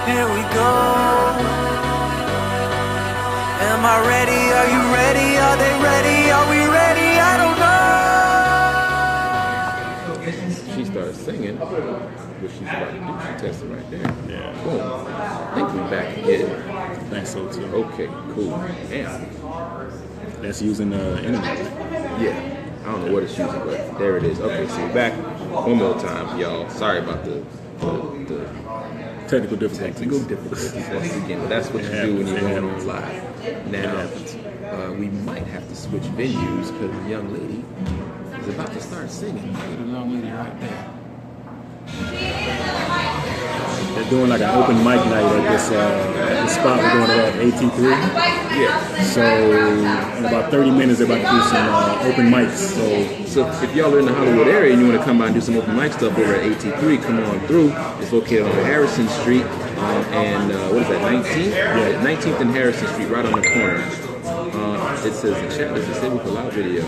Here we go. Am I ready? Are you ready? Are they ready? Are we ready? I don't know. She started singing, what she's about to do. She tested right there. Yeah. Boom. I think we back again. I think so too. Okay, cool. Damn. That's using the internet. Yeah. I don't know what it's using, but there it is. Okay, so we're back one more time, y'all. Sorry about the Technical difficulties. technical difficulties once again, but that's what you do when you're going on live. Now, we might have to switch venues because the young lady is about to start singing. Look at the young lady right there. They're doing like an open mic night at this spot we're going at AT3. Yeah. So in about 30 minutes, they're about to do some open mics. So if y'all are in the Hollywood area and you want to come by and do some open mic stuff over at AT3, come on through. It's located on Harrison Street and what is that, 19th? Yeah, 19th and Harrison Street, right on the corner. It says the chat is disabled for live video.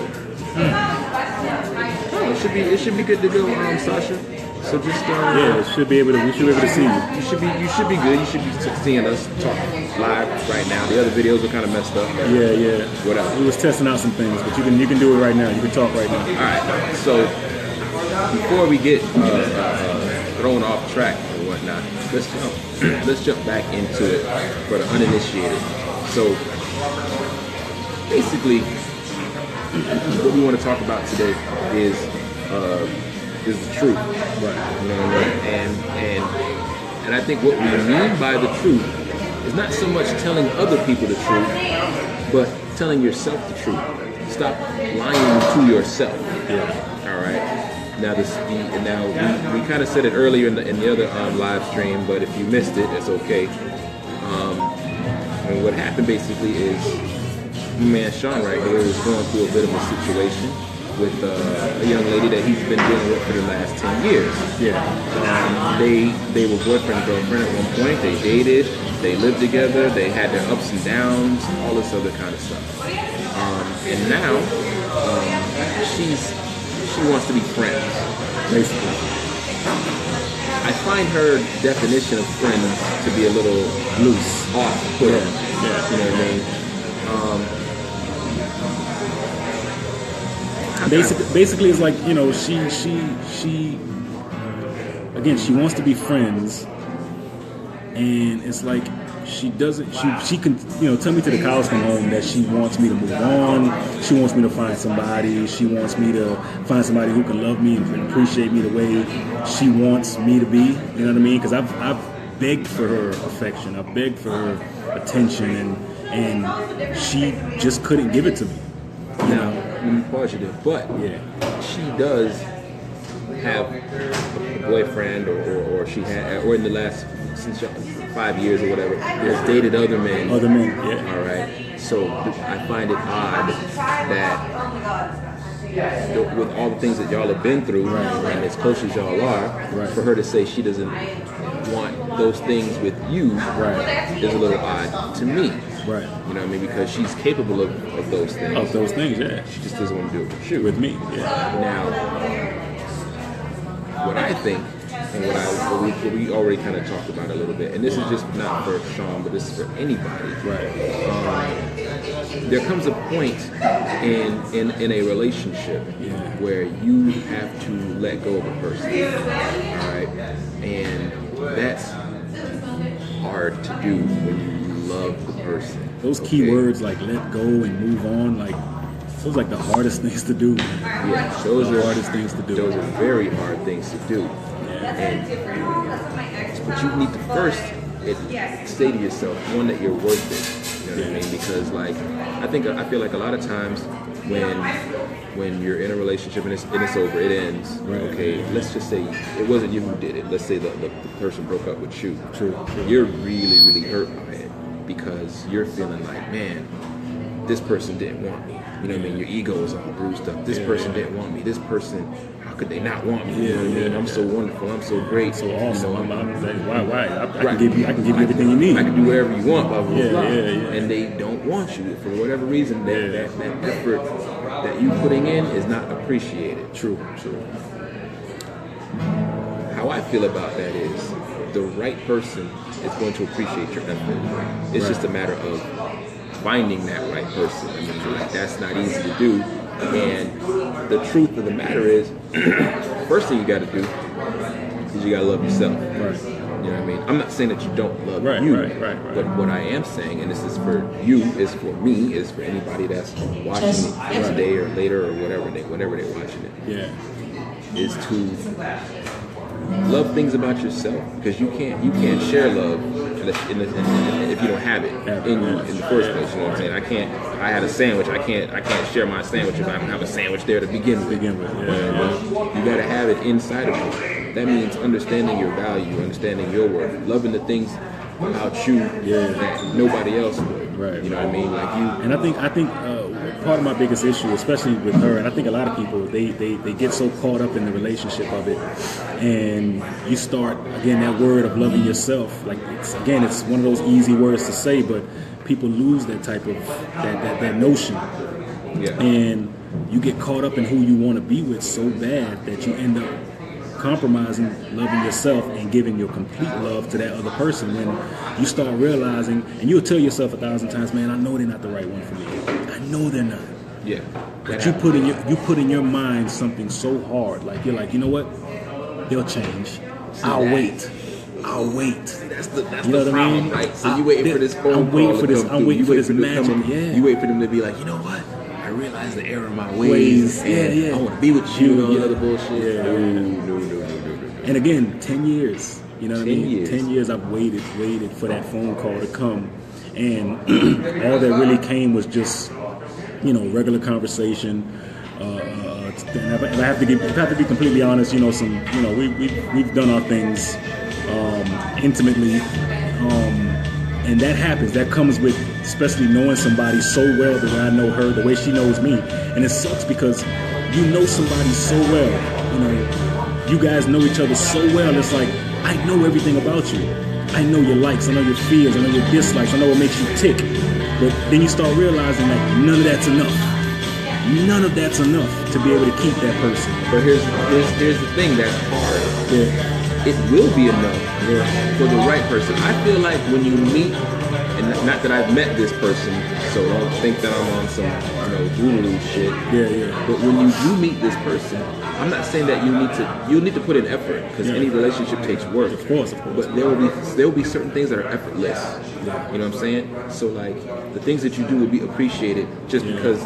Oh, it should be good to go, Sasha. So just yeah, we should be able to see you. You should be good. You should be seeing us talk live right now. The other videos are kind of messed up. Yeah. Whatever. We was testing out some things, but you can do it right now. You can talk right now. All right. So before we get thrown off track and whatnot, let's jump back into it for the uninitiated. So basically, what we want to talk about today is the truth, right? You know what I mean? And I think what we mean by the truth is not so much telling other people the truth, but telling yourself the truth. Stop lying to yourself. Yeah. All right. Now we kind of said it earlier in the other live stream, but if you missed it, it's okay. And what happened basically is, my man Shawn right here was going through a bit of a situation with a young lady that he's been dealing with for the last 10 years. Yeah. They were boyfriend and girlfriend at one point. They dated. They lived together. They had their ups and downs, all this other kind of stuff. And now she wants to be friends, basically. I find her definition of friends to be a little loose, off-putting. Yeah. You know what I mean? Basically, it's like, you know, she again, she wants to be friends, and it's like she doesn't. She can, you know, tell me to the cows come home that she wants me to move on. She wants me to find somebody. She wants me to find somebody who can love me and appreciate me the way she wants me to be. You know what I mean? Because I've begged for her affection. I've begged for her attention, and she just couldn't give it to me. You know. Let me pause you there. But she does have a boyfriend, or she had, or in the last, since 5 years or whatever, has dated other men. Other men, yeah. All right. So I find it odd that with all the things that y'all have been through, and as close as y'all are, for her to say she doesn't want those things with you, is a little odd to me. Right. You know what I mean? Because she's capable of those things. Of those things, yeah. She just doesn't want to do it with you. With me, yeah. Now, what I think, and what we already kind of talked about a little bit, and this is just not for Shawn, but this is for anybody. Right. There comes a point in a relationship where you have to let go of a person. All right? And that's hard to do when you love the person. Those key words like let go and move on, like those are like the hardest things to do. Yeah, those are hardest things to do. Those are very hard things to do. But you need to first say to yourself, one, that you're worth it. You know what I mean? Because like I feel like a lot of times when you're in a relationship and it's over, it ends. Okay, let's just say it wasn't you who did it. Let's say the person broke up with you. True. You're really, really hurt by it because you're feeling like, man, this person didn't want me. You know what I mean? Your ego is all bruised up. This person didn't want me. This person, how could they not want me? You know what I mean? I'm so wonderful. I'm so great. So awesome. You know, I'm like, why? I can give you everything you need. I can do whatever you want. Blah, blah, blah. Yeah. And they don't want you for whatever reason. That effort that you putting in is not appreciated. True. How I feel about that is the right person is going to appreciate your effort. It's just a matter of finding that right person. I mean, like, that's not easy to do. And the truth of the matter is, first thing you got to do is you got to love yourself. Right. You know what I mean? I'm not saying that you don't love Right, you, right. but what I am saying, and this is for you, is for me, is for anybody that's watching it today or later or whenever they're watching it. Yeah. Is to love things about yourself, because you can't share love if you don't have it in the first place. You know what I'm saying? I had a sandwich. I can't share my sandwich if I don't have a sandwich there to begin with. But you gotta have it inside of you. That means understanding your value, understanding your worth, loving the things about you that nobody else would. Right. You know what I mean? Like you. And I think part of my biggest issue, especially with her, and I think a lot of people, they get so caught up in the relationship of it, and you start, again, that word of loving yourself. Like, it's one of those easy words to say, but people lose that type of that notion. Yeah. And you get caught up in who you want to be with so bad that you end up compromising loving yourself and giving your complete love to that other person. When you start realizing, and you'll tell yourself 1,000 times, man, I know they're not the right one for me. I know they're not. Yeah. But you put in your mind something so hard, like you're like, you know what? They'll change. I'll wait. That's the You know what I problem, mean? right? So you waiting for this phone I'm call waiting for to this. come I'm through. waiting You for wait this for them to magic. come- Yeah. You wait for them to be like, you know what? I realize the error of my ways. And I want to be with you and all that other bullshit. Yeah. No. And again, 10 years. You know what I 10 mean? years. 10 years I've waited for that phone call to come. And all that really came was just, regular conversation. And if I have to be completely honest, we've done our things intimately. And that happens. That comes with, especially knowing somebody so well the way I know her, the way she knows me. And it sucks because you know somebody so well. You guys know each other so well. It's like, I know everything about you. I know your likes, I know your fears, I know your dislikes, I know what makes you tick. But then you start realizing that none of that's enough. None of that's enough to be able to keep that person. But here's the thing that's hard. Yeah. It will be enough for the right person. I feel like when you meet, and not that I've met this person, so don't think that I'm on some voodoo shit. Yeah. But when you do meet this person, I'm not saying that you need to put in effort, because any relationship takes work. Of course. But there will be certain things that are effortless. Yeah. You know what I'm saying? So like the things that you do will be appreciated just because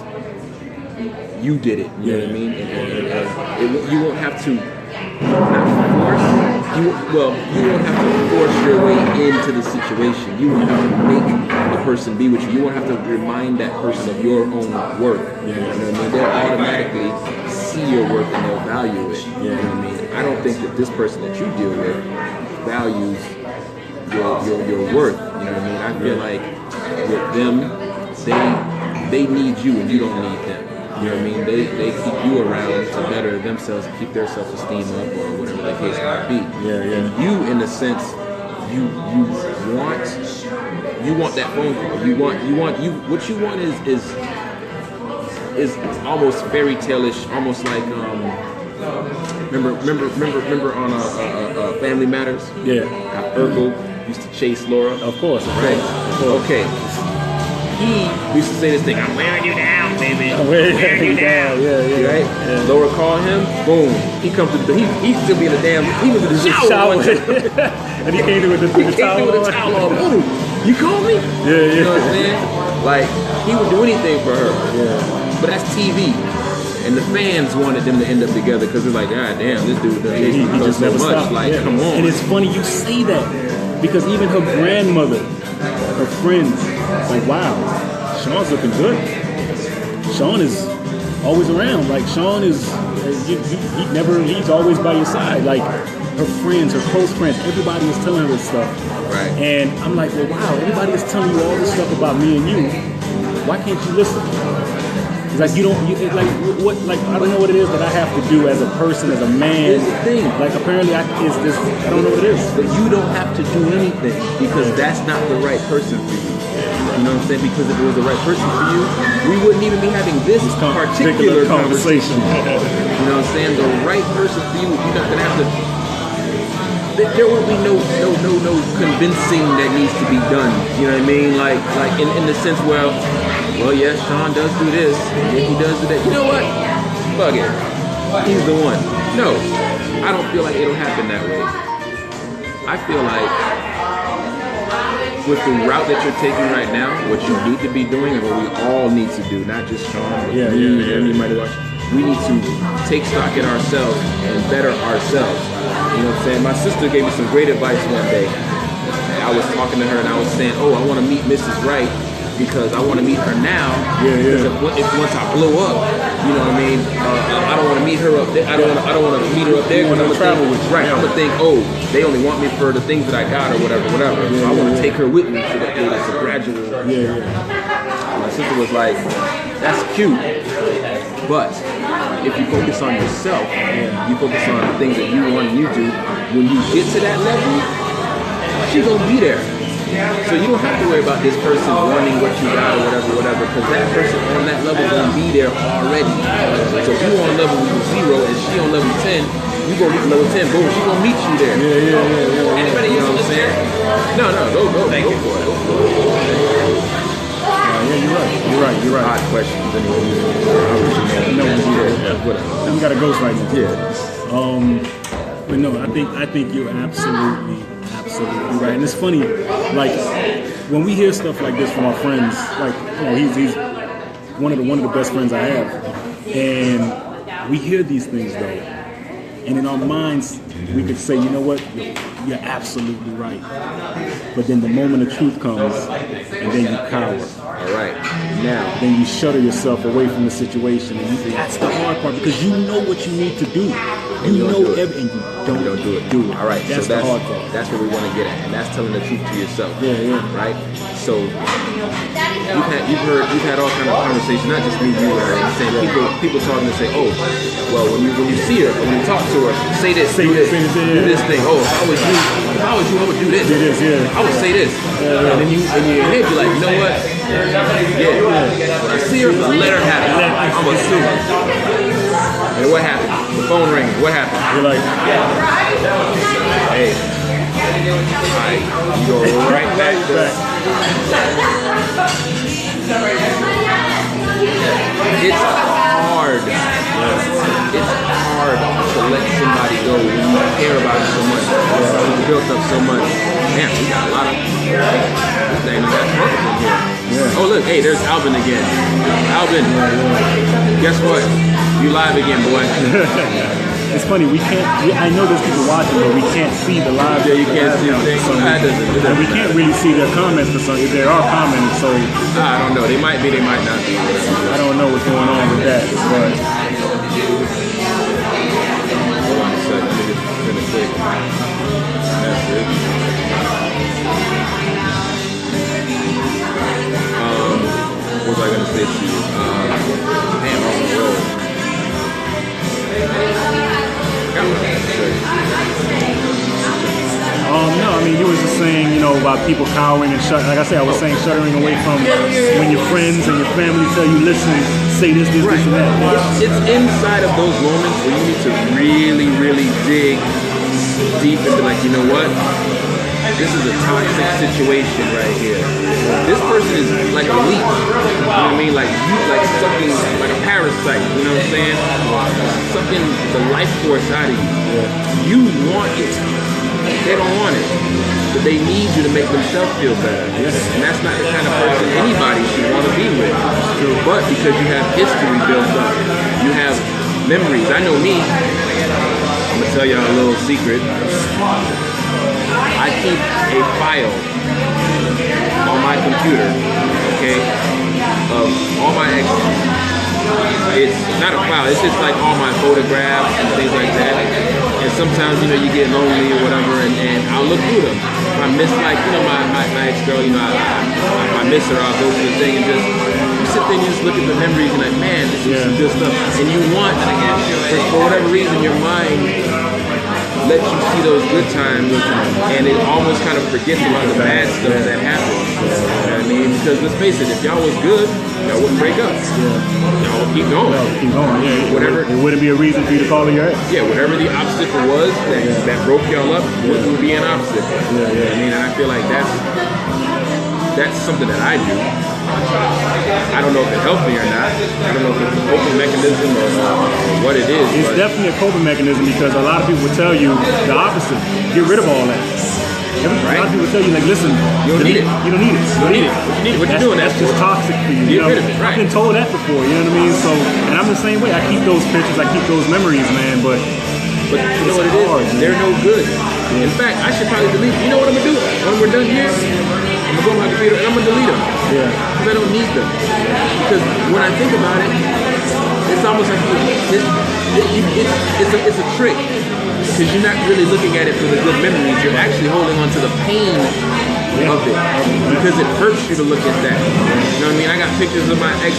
you did it. You know what I mean? And you won't have to not force. You won't have to force your way into the situation. You won't have to make the person be with you. You won't have to remind that person of your own worth. You know what I mean? They'll automatically see your worth and they'll value it. You know what I mean? I don't think that this person that you deal with values your worth. You know what I mean? I feel like with them, they need you and you don't need them. You know what I mean? They keep you around to better themselves, keep their self-esteem up, or whatever the case might be. And you, in a sense, you want that phone call. What you want is almost fairy tale-ish, almost like remember on Family Matters? Yeah. How Urkel used to chase Laura. Of course. Right. Okay. He used to say this thing, I'm wearing you down, baby. I'm wearing you down. Yeah. Right? Yeah. Laura called him, boom. He comes to the, he still be in the damn, he was in the shower. And he came through with the towel on. Boom. You call me? Yeah. You know what I'm saying? Like, he would do anything for her. Yeah. But that's TV. And the fans wanted them to end up together because they're like, God damn, this dude does He just so never much. stopped. Like, come on. And it's funny you say that because even her grandmother, her friends, like, wow, Shawn's looking good. Shawn is always around. Like, Shawn is, he's always by your side. Like, her friends, her close friends, everybody is telling her this stuff. Right. And I'm like, well, wow, everybody is telling you all this stuff about me and you. Why can't you listen? It's like I don't know what it is that I have to do as a person, as a man. Here's the thing. Like, apparently I don't know what it is. But you don't have to do anything because that's not the right person for you. You know what I'm saying? Because if it was the right person for you, we wouldn't even be having this particular conversation. You know what I'm saying? The right person for you, you're not gonna have to there will be no convincing that needs to be done. You know what I mean? Like in the sense where, well, yes, Shawn does do this, Nikki does do that. You know what? Fuck it. He's the one. No, I don't feel like it'll happen that way. I feel like with the route that you're taking right now, what you need to be doing and what we all need to do, not just Shawn, but anybody watching, we need to take stock in ourselves and better ourselves. You know what I'm saying? My sister gave me some great advice one day. I was talking to her and I was saying, oh, I want to meet Mrs. Wright because I want to meet her now. If once I blow up, you know what I mean? I don't want to meet her up there. I don't want to meet her up there because I'm gonna travel with you. Right. I'm gonna think, oh, they only want me for the things that I got or whatever. So I want to take her with me so that it's a gradual. My sister was like, that's cute, but if you focus on yourself, you focus on the things that you want and you do. When you get to that level, she's gonna be there. So you don't have to worry about this person wanting what you got or whatever, because that person on that level is going to be there already. So if you on level 0 and she on level 10, you go reach level 10, boom, she going to meet you there. Anybody, you know what I'm saying? No, go for it. You're right. Odd questions, anyway. We got a ghost right now. Yeah. But no, I think you're absolutely right. And it's funny, like when we hear stuff like this from our friends, like he's one of the best friends I have, and we hear these things though, and in our minds we could say, you know what, you're absolutely right. But then the moment of truth comes, and then you cower. All right. Now, then you shudder yourself away from the situation, and that's the hard part because you know what you need to do. You know everything, and you don't do it. All right. That's the hard part. That's what we want to get at, and that's telling the truth to yourself. Right. So you've had all kind of conversations, not just me, you, and saying people talking to say, oh, well, when you see her, or when you talk to her, say this, do this thing. Oh, if I was you, I would do this. I would say this, and then in your head you're like, you know what? When I see her, let her have it. I'm gonna sue her. And what happened? The phone rang. What happened? You're like, hey, alright, you go right back. It's hard. It's hard to let somebody go when you care about it so much. You built up so much. Man, we got a lot of this thing. We got trouble in here. Oh look, hey, there's Alvin again. Alvin, guess what? You live again, boy. It's funny, we can't, I know there's people watching, but we can't see the live. Yeah, you can't see the and we can't really see their comments for some. If there are comments, so I don't know. They might be, they might not be. I don't know what's going on with that. But hold on a second. Let me just finish quick. That's it. What was I gonna say to you? Damn, I'm on the road. No, I mean, you were just saying, about people cowering and shuddering. Like I said, I was saying shuddering away from when your friends and your family tell you, listen, say this, and that. It's inside of those moments where you need to really, really dig deep and be like, you know what? This is a toxic situation right here. This person is like a leech. You know what I mean? Like something, like a parasite. You know what I'm saying? Something, the life force out of you. You want it. They don't want it. But they need you to make themselves feel better. And that's not the kind of person anybody should want to be with. But because you have history built up, you have memories. I know me. I'm going to tell y'all a little secret. I keep a file on my computer, okay, of all my exes. It's not a file, it's just like all my photographs and things like that. And sometimes, you get lonely or whatever, and I'll look through them. If I miss, like, my ex-girl, I miss her, I'll go to the thing and just sit there and just look at the memories and like, man, this is some good stuff. And you want, for whatever reason, your mind lets you see those good times, and it almost kind of forgets about the bad stuff that happened. You know what I mean? Because let's face it, if y'all was good, y'all wouldn't break up. Y'all would keep going. Keep going. Yeah. Whatever. It wouldn't be a reason for you to call her your ex. Yeah, whatever the obstacle was that broke y'all up would be an obstacle. You know what I mean? And I feel like that's something that I do. I don't know if it helped me or not. I don't know if it's a coping mechanism or what it is. It's definitely a coping mechanism because a lot of people will tell you the opposite. Get rid of all that. A lot of people tell you, like, listen, you don't need it. You don't need it. You don't need it. What you doing? That's just toxic for you. Get rid of it, right? I've been told that before, you know what I mean? So, and I'm the same way. I keep those pictures, I keep those memories, man, but you know what it is? Hard, they're no good. In fact, I should probably delete them. You know what I'm going to do? When we're done here, I'm going to go on my computer and I'm going to delete them. Yeah. Because I don't need them. Because when I think about it, it's almost like it's a trick. Because you're not really looking at it for the good memories. You're actually holding on to the pain of it. Because it hurts you to look at that. You know what I mean? I got pictures of my ex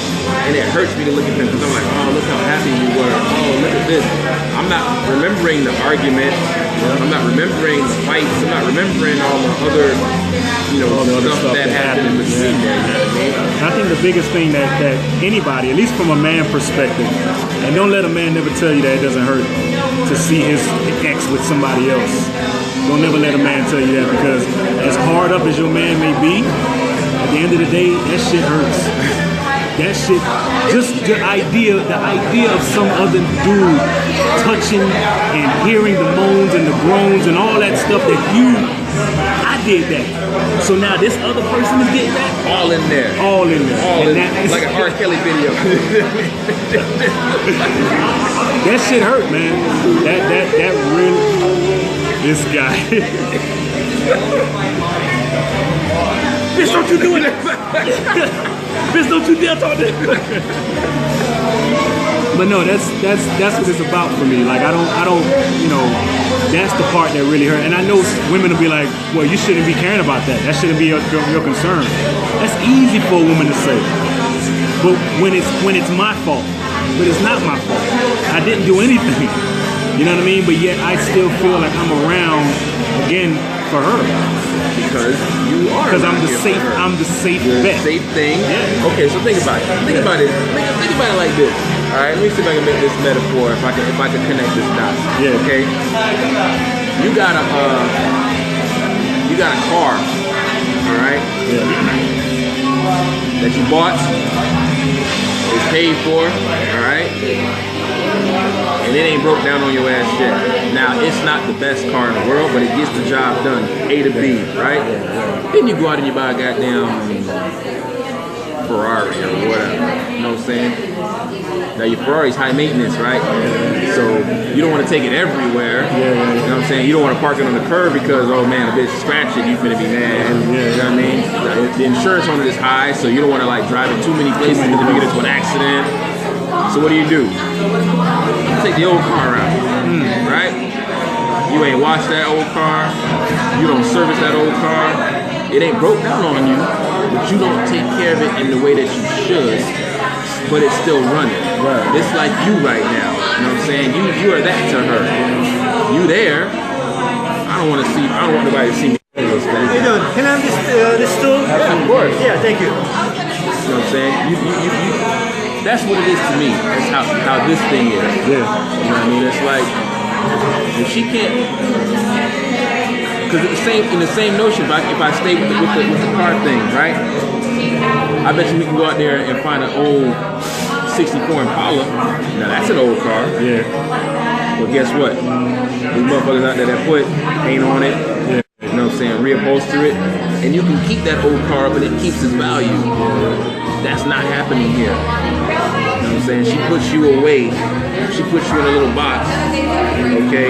and it hurts me to look at them because I'm like, oh, look how happy we were. Oh, look at this. I'm not remembering the argument. I'm not remembering the fights. I'm not remembering all the other, stuff that happened in between there. You know what I mean? I think the biggest thing that anybody, at least from a man perspective, and don't let a man never tell you that it doesn't hurt to see his ex with somebody else. Don't never let a man tell you that because as hard up as your man may be, at the end of the day, that shit hurts. That shit, just the idea of some other dude touching and hearing the moans and the groans and all that stuff that I did that. So now this other person is getting that? All in there. All in there. All in there. Like an R. Kelly video. That shit hurt, man. That really, this guy. Bitch, don't you do it. Bitch, don't you dare talk to him. But no, that's what it's about for me. Like I don't, that's the part that really hurt. And I know women will be like, well, you shouldn't be caring about that. That shouldn't be your concern. That's easy for a woman to say. But when it's my fault, but it's not my fault. I didn't do anything. You know what I mean? But yet I still feel like I'm around again for her. Because you are. Because I'm the safe bet. Safe thing. Yeah. Okay, so think about it. Think about it like this. All right, let me see if I can make this metaphor. If I can connect this dots. Yeah. Okay. You got a car. All right. Yeah. That you bought. It's paid for. All right. And it ain't broke down on your ass yet. Now, it's not the best car in the world, but it gets the job done, A to B, right? Then you go out and you buy a goddamn Ferrari or whatever, you know what I'm saying? Now, your Ferrari's high maintenance, right? So, you don't want to take it everywhere, you know what I'm saying? You don't want to park it on the curb because, oh man, a bitch scratch it, you finna be mad, you know what I mean? The insurance on it is high, so you don't want to like drive it too many places because if you get into an accident. So what do? You take the old car out, right? You ain't washed that old car. You don't service that old car. It ain't broke down on you, but you don't take care of it in the way that you should, but it's still running. Right. It's like you right now. You know what I'm saying? You are that to her. You there. I don't want nobody to see me. How you doing? Can I have this stool? Yeah, of course. Yeah, thank you. You know what I'm saying? You that's what it is to me. That's how this thing is. Yeah. You know what I mean? It's like if she can't, because in the same notion, if I stay with the car thing, right? I bet you we can go out there and find an old '64 Impala. Now that's an old car. Yeah. Well, guess what? These motherfuckers out there that put paint on it. Yeah. You know what I'm saying? Reupholster it, and you can keep that old car, but it keeps its value. That's not happening here. You know what I'm saying? She puts you away. She puts you in a little box. Okay?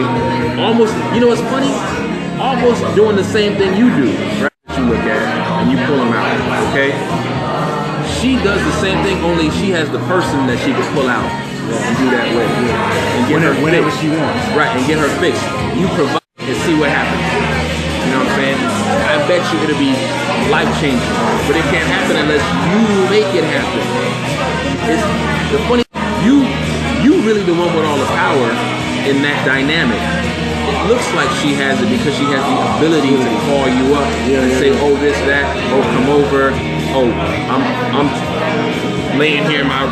Almost, you know what's funny? Almost doing the same thing you do. Right? You look at and you pull them out. Okay? She does the same thing, only she has the person that she can pull out and do that with. And get whenever fixed. she wants. Right, and get her fixed. You provide and see what happens. You know what I'm saying? I bet you it'll be life-changing. But it can't happen unless you make it happen. It's the funny, you really the one with all the power in that dynamic. it looks like she has it because she has the ability to call you up and say, oh, this, that, oh, come over, oh, I'm laying here in my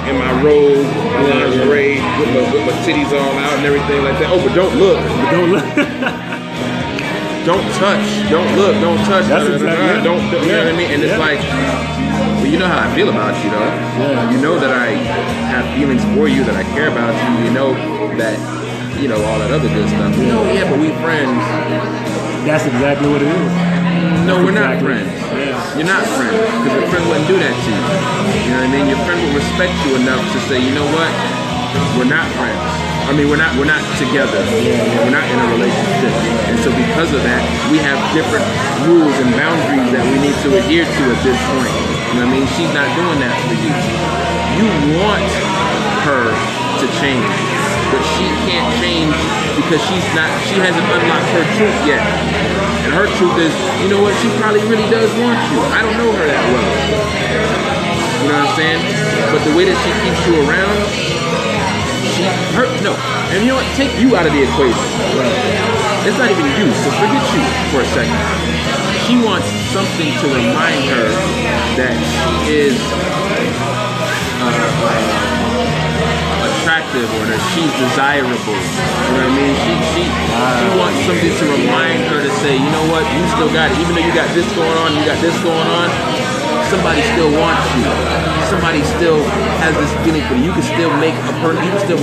robe, lingerie, with my titties all out and everything like that. Oh, but don't look. Don't touch. Don't look. Don't touch. That's exactly. Don't. You know what I mean? And it's like, well, you know how I feel about you, though. Yeah. You know that I have feelings for you, that I care about you. You know that, you know, all that other good stuff. You know, yeah, but we friends. That's exactly what it is. No, we're not Exactly. friends. Yeah. You're not friends because your friend wouldn't do that to you. You know what I mean? Your friend would respect you enough to say, you know what? We're not friends. I mean, we're not together. We're not in a relationship. And so because of that, we have different rules and boundaries that we need to adhere to at this point. You know what I mean? She's not doing that for you. You want her to change, but she can't change because she hasn't unlocked her truth yet. And her truth is, you know what, she probably really does want you. I don't know her that well. You know what I'm saying? But the way that she keeps you around, and you know what, take you out of the equation. It's not even you, so forget you for a second. She wants something to remind her that she is attractive or that she's desirable. You know what I mean? She wants something to remind her to say, you know what, you still got it. Even though you got this going on, you got this going on, somebody still wants you. Somebody still has this feeling for you. You can still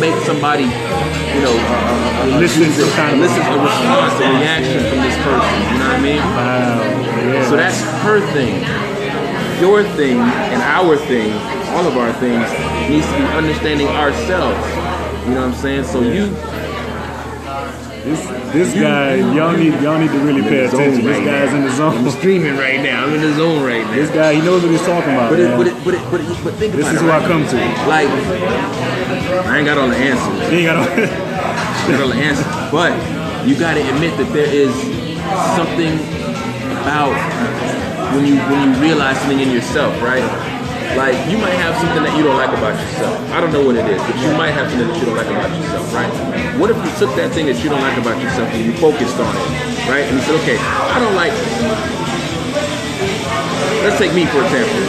make somebody, you know, Listen to some kind of a response, a reaction from this person. You know what I mean? Wow. Yeah. So that's her thing. Your thing and our thing, all of our things, needs to be understanding ourselves. You know what I'm saying? So This guy, y'all need to really pay attention. This guy's in the zone. I'm streaming right now. I'm in the zone right now. This guy, he knows what he's talking about. But This think about it. is who I come to. Like, I ain't got all the answers. He ain't got no. I got all the answers. But you got to admit that there is something about when you realize something in yourself, right? Like, you might have something that you don't like about yourself. I don't know what it is, but you might have something that you don't like about yourself, right? What if you took that thing that you don't like about yourself and you focused on it, right? And you said, okay, I don't like, let's take me for example.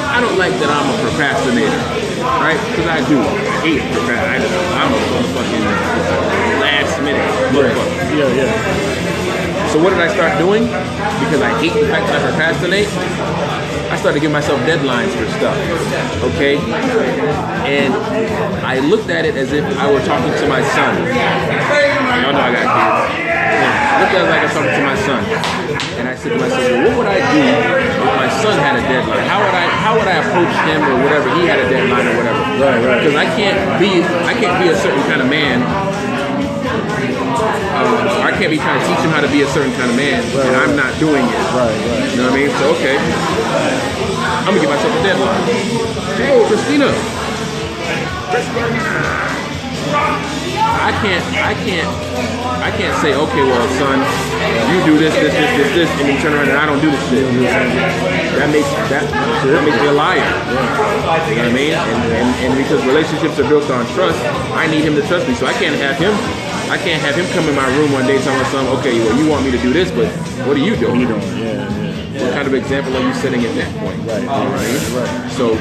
I don't like that I'm a procrastinator, right? Because I do. I hate procrastinating. I'm a fucking last minute motherfucker. Yeah. So what did I start doing? Because I hate the fact that I procrastinate, I started giving myself deadlines for stuff, okay? And I looked at it as if I were talking to my son. Y'all know I got kids. I looked at it like I was talking to my son. And I said to myself, well, what would I do if my son had a deadline? How would I approach him or whatever? He had a deadline or whatever. Right. Because I can't be a certain kind of man. I can't be trying to teach him how to be a certain kind of man, and I'm not doing it. Right. You know what I mean? So okay, I'm gonna give myself a deadline. Hey, Christina. I can't say, okay, well, son, you do this, and then turn around and I don't do this shit. That makes me a liar. You know what I mean? And because relationships are built on trust, I need him to trust me. So I can't have him come in my room one day telling my son, okay, well, you want me to do this, but what are you doing? Yeah. What kind of example are you setting at that point? Right. So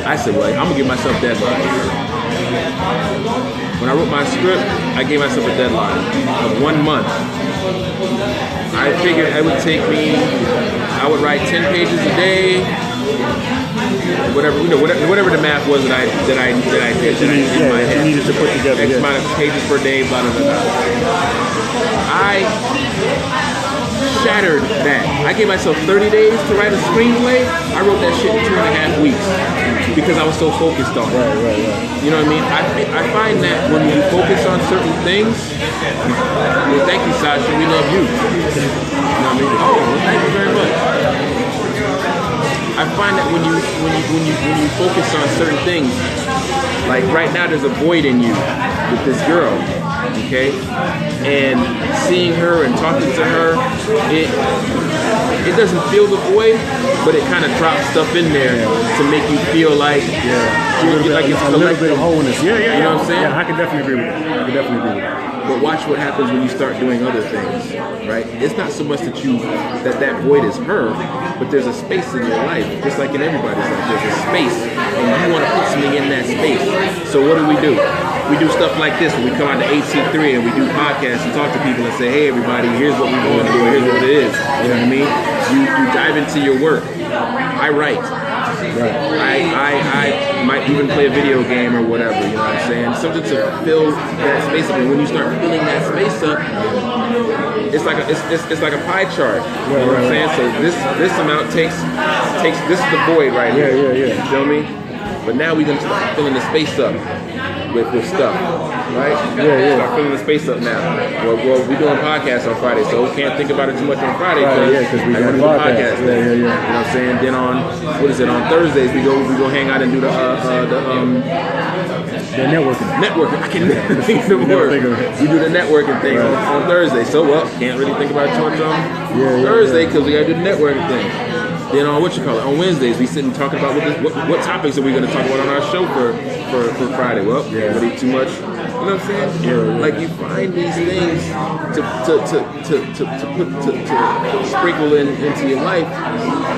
I said, well, I'm gonna give myself deadlines. When I wrote my script, I gave myself a deadline of 1 month. I figured it would take me, I would write 10 pages a day, whatever the math was that I did in my head. You needed to put together. X amount of pages per day, blah, blah, blah. I shattered that. I gave myself 30 days to write a screenplay. I wrote that shit in 2.5 weeks because I was so focused on it. Right. You know what I mean? I find that when you focus on certain things, well, thank you, Sasha. We love you. You know what I mean? Oh, well, thank you very much. I find that when you focus on certain things, like right now, there's a void in you with this girl. okay? And seeing her and talking to her, it doesn't fill the void, but it kind of drops stuff in there to make you feel like like it's a little bit of wholeness. Yeah, You know what I'm saying? Yeah, I can definitely agree with that. But watch what happens when you start doing other things, right? It's not so much that that void is her, but there's a space in your life, just like in everybody's life. There's a space, and you want to put something in that space. So what do? We do stuff like this when we come out to HC3 and we do podcasts and talk to people and say, hey, everybody, here's what we're going to do. Here's what it is. You know what I mean? You dive into your work. I write. Right. I might even play a video game or whatever, you know what I'm saying? Something to fill that space up. And when you start filling that space up, it's like a pie chart. You know what I'm saying? So this amount takes this is the void right here. Yeah. You feel me? But now we're gonna start filling the space up with stuff, right? Yeah. Start filling the space up now. Well, we're doing podcasts on Friday, so we can't think about it too much on Friday because we do do the podcast. Yeah. You know what I'm saying? Then on Thursdays we go hang out and do the networking. I can never think of the word. We do the networking thing on Thursday. So can't really think about it too much on Thursday because we gotta do the networking thing. Then on on Wednesdays we sit and talk about what topics are we gonna talk about on our show for Friday. Well, everybody too much. You know what I'm saying? Yeah. Like you find these things to sprinkle into your life.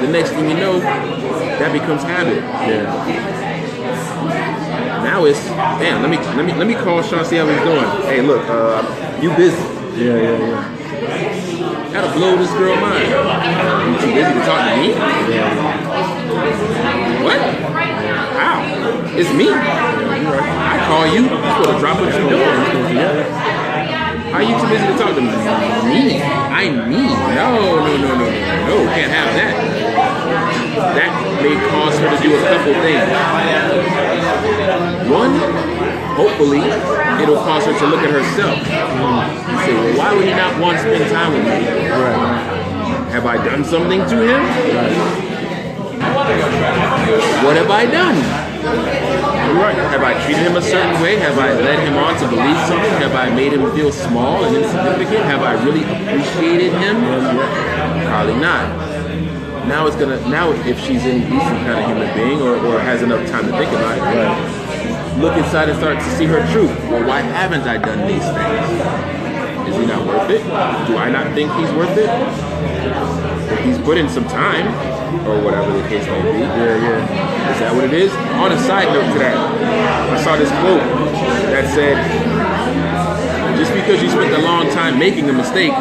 The next thing you know, that becomes habit. Yeah. Now it's let me call Shawn, see how he's doing. Hey, look, you busy? Yeah. Gotta blow this girl mind. You too busy to talk to me? What? How? It's me. I call you. You're supposed to drop what you're doing. How you too busy to talk to me? Me? I'm me. No. Can't have that. That may cause her to do a couple things. One, hopefully, it'll cause her to look at herself. You say, well, why would he not want to spend time with me? Right. Have I done something to him? What have I done? Have I treated him a certain way? Have I led him on to believe something? Have I made him feel small and insignificant? Have I really appreciated him? Probably not. Now if she's a decent kind of human being or has enough time to think about it, look inside and start to see her truth. Well, why haven't I done these things? Is he not worth it? Do I not think he's worth it? If he's put in some time, or whatever the case may be. Yeah. Is that what it is? On a side note to that, I saw this quote that said, just because you spent a long time making a mistake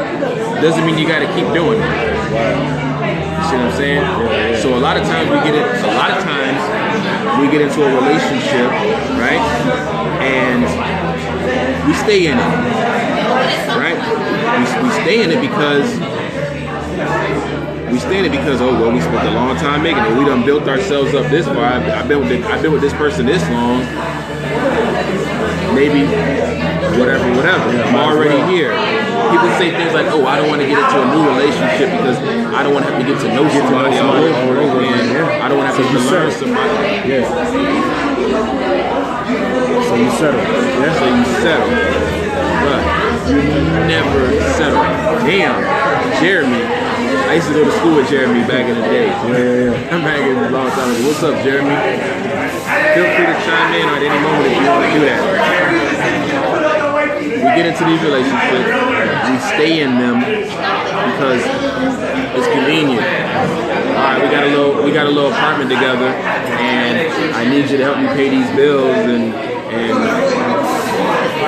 doesn't mean you got to keep doing it. You see what I'm saying? Yeah. So a lot of times we get into a relationship, right? And we stay in it, right? We stay in it because oh well, we spent a long time making it. We done built ourselves up this far. I've been with this person this long. Maybe whatever. I'm already here. People say things like, oh, I don't want to get into a new relationship because I don't want to have to get to know somebody all over again. I don't want to have to learn somebody. Yeah. So you settle. Yeah. So you settle. But you never settle. Damn, Jeremy. I used to go to school with Jeremy back in the day. Yeah. I'm back in a long time ago. What's up, Jeremy? Feel free to chime in at any moment if you want to do that. We get into these relationships, we stay in them because it's convenient. All right, we got a little apartment together, and I need you to help me pay these bills, and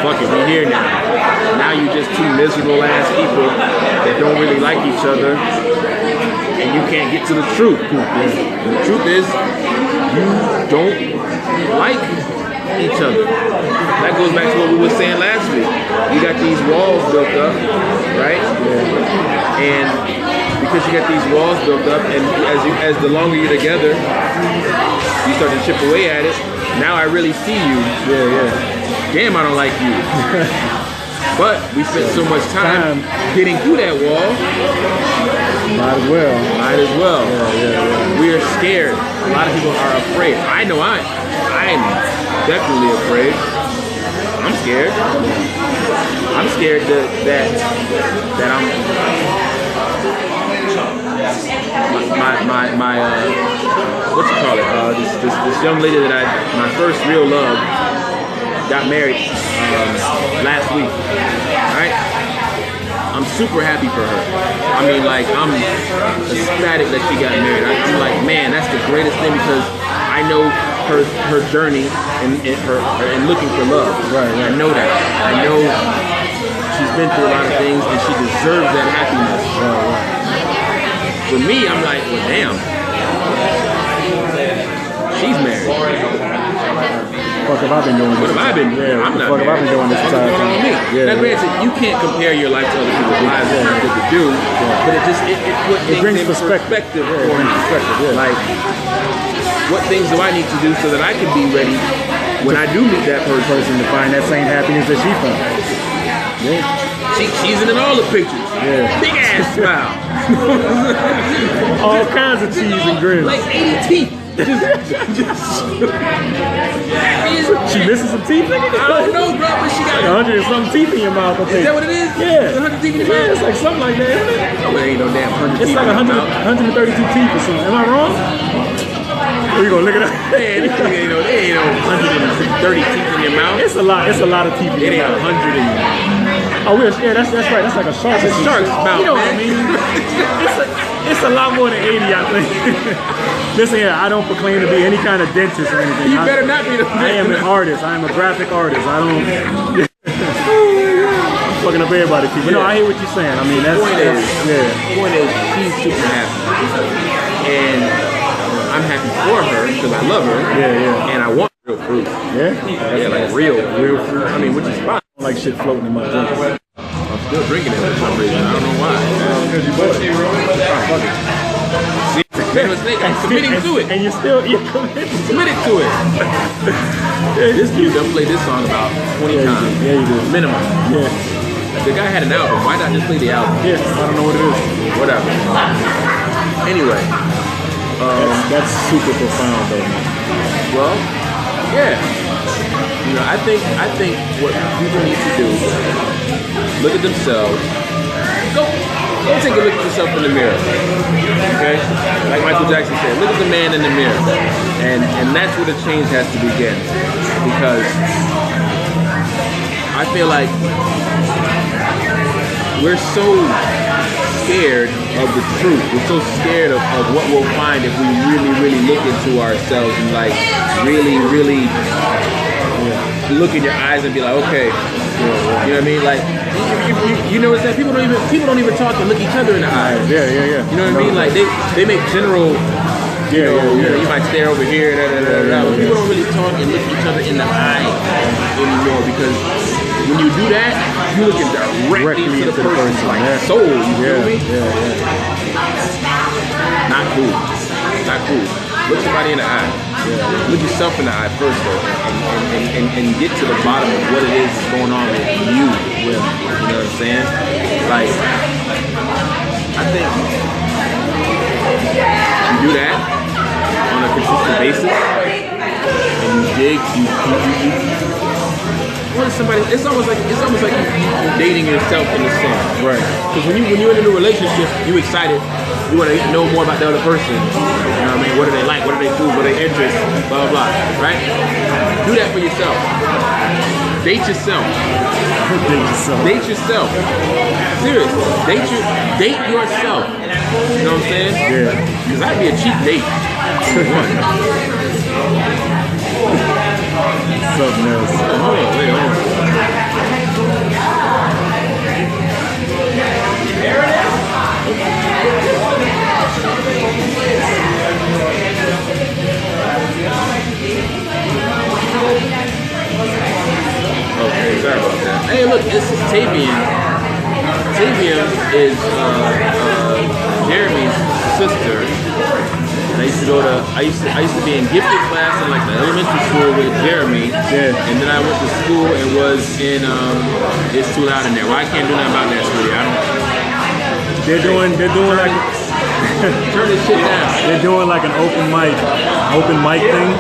fuck it, we're here now. Now you're just two miserable ass people that don't really like each other, and you can't get to the truth. And the truth is, you don't like each other. That goes back to what we were saying last week. You got these walls built up, right? And because you got these walls built up, and as the longer you're together, you start to chip away at it. Now I really see you. Damn, I don't like you. But we spent so much time getting through that wall. Might as well. Yeah. We are scared. A lot of people are afraid. I know I'm definitely afraid. I'm scared. I'm scared that I'm my what you call it? This young lady that my first real love got married last week. Right? I'm super happy for her. I mean, like, I'm ecstatic that she got married. I'm like, man, that's the greatest thing because I know her journey in looking for love. Right. I know that. I know she's been through a lot of things and she deserves that happiness. Right. For me, I'm like, well, damn. She's married. Fuck have I been doing this? What have I been doing? Yeah, I'm not fuck have I been doing this What's entire going on time? with me? Yeah, now, granted, you can't compare your life to other people's lives. It's not good to do, but it puts things brings in perspective. for me. Like, what things do I need to do so that I can be ready when I do meet that person To find that same happiness that she found. Yeah. She's in all the pictures. Yeah. Big ass smile. All kinds of cheese and grits. Like 80 teeth. She missing some teeth, nigga? I don't know, bro, but she got 100 and something teeth in your mouth, I think. Is that what it is? Yeah. 100 teeth in your Yeah, mouth? it's like something like that, isn't it? Oh, it ain't no damn 100 It's teeth like in 100, your mouth. 132 teeth or something. Am I wrong? Or you gonna look it up? Man, there ain't no 130 teeth in your mouth. It's a lot of teeth in It your ain't mouth. 100 in your mouth. Oh, yeah, that's right. That's like a shark. It's a shark's mouth, You know what I man. mean? It's a lot more than 80, I think. Listen here, I don't proclaim to be any kind of dentist or anything. You better not be the I am an artist. I am a graphic artist. I don't. I'm fucking up everybody's teeth. But no, I hear what you're saying. I mean, that's The yeah. point is, she's super happy. And I'm happy for her because I love her. Yeah. And I want real fruit. Yeah? Yeah, like real fruit. I mean, which is fine. Like shit floating in my drink. I'm still drinking it for some reason. I don't know why. Because you bought it. Fuck it. See, made a mistake. I'm committing to it. And you're committed. Committed to it. This dude done played this song about 20 times. Yeah, you did. Minimum. Yeah. The guy had an album. Why not just play the album? Yes, I don't know what it is. Whatever. Anyway. That's super profound, though. Well, yeah. You know, I think what people need to do, look at themselves. Go take a look at yourself in the mirror. Okay? Like Michael Jackson said, look at the man in the mirror. And that's where the change has to begin. Because I feel like we're so scared of the truth. We're so scared of what we'll find if we really look into ourselves and like really look in your eyes and be like, okay, you know what I mean? Like, you notice that people don't even talk and look each other in the eyes. Yeah. You know what I mean? Like they make general. You know, you might stare over here, but people don't really talk and look each other in the eye anymore because when you do that, you're looking directly into the person's like soul. You feel me? Yeah. Not cool. Look somebody in the eye. Look yourself in the eye first, though, and get to the bottom of what it is that's going on with you. You know what I'm saying? Like, I think you do that on a consistent basis, and you dig. It's almost like you're dating yourself in a sense, Right. Because when you're in a relationship, you're excited. You want to get to know more about the other person. You know what I mean? What do they like? What do they do? What are their interests? Blah blah blah. Right? Do that for yourself. Date yourself. Date yourself. Seriously. Date yourself. You know what I'm saying? Yeah. Because that'd be a cheap date. Something else. Hold on. Okay, sorry about that. Hey, look, this is Tavian. Tavian is Jeremy's sister. And I used to be in gifted class in like the elementary school with Jeremy. Yeah. And then I went to school and was in It's Too Loud in There. Well, I can't do nothing about that studio. They're doing like Turn this shit down. they're doing like an open mic thing.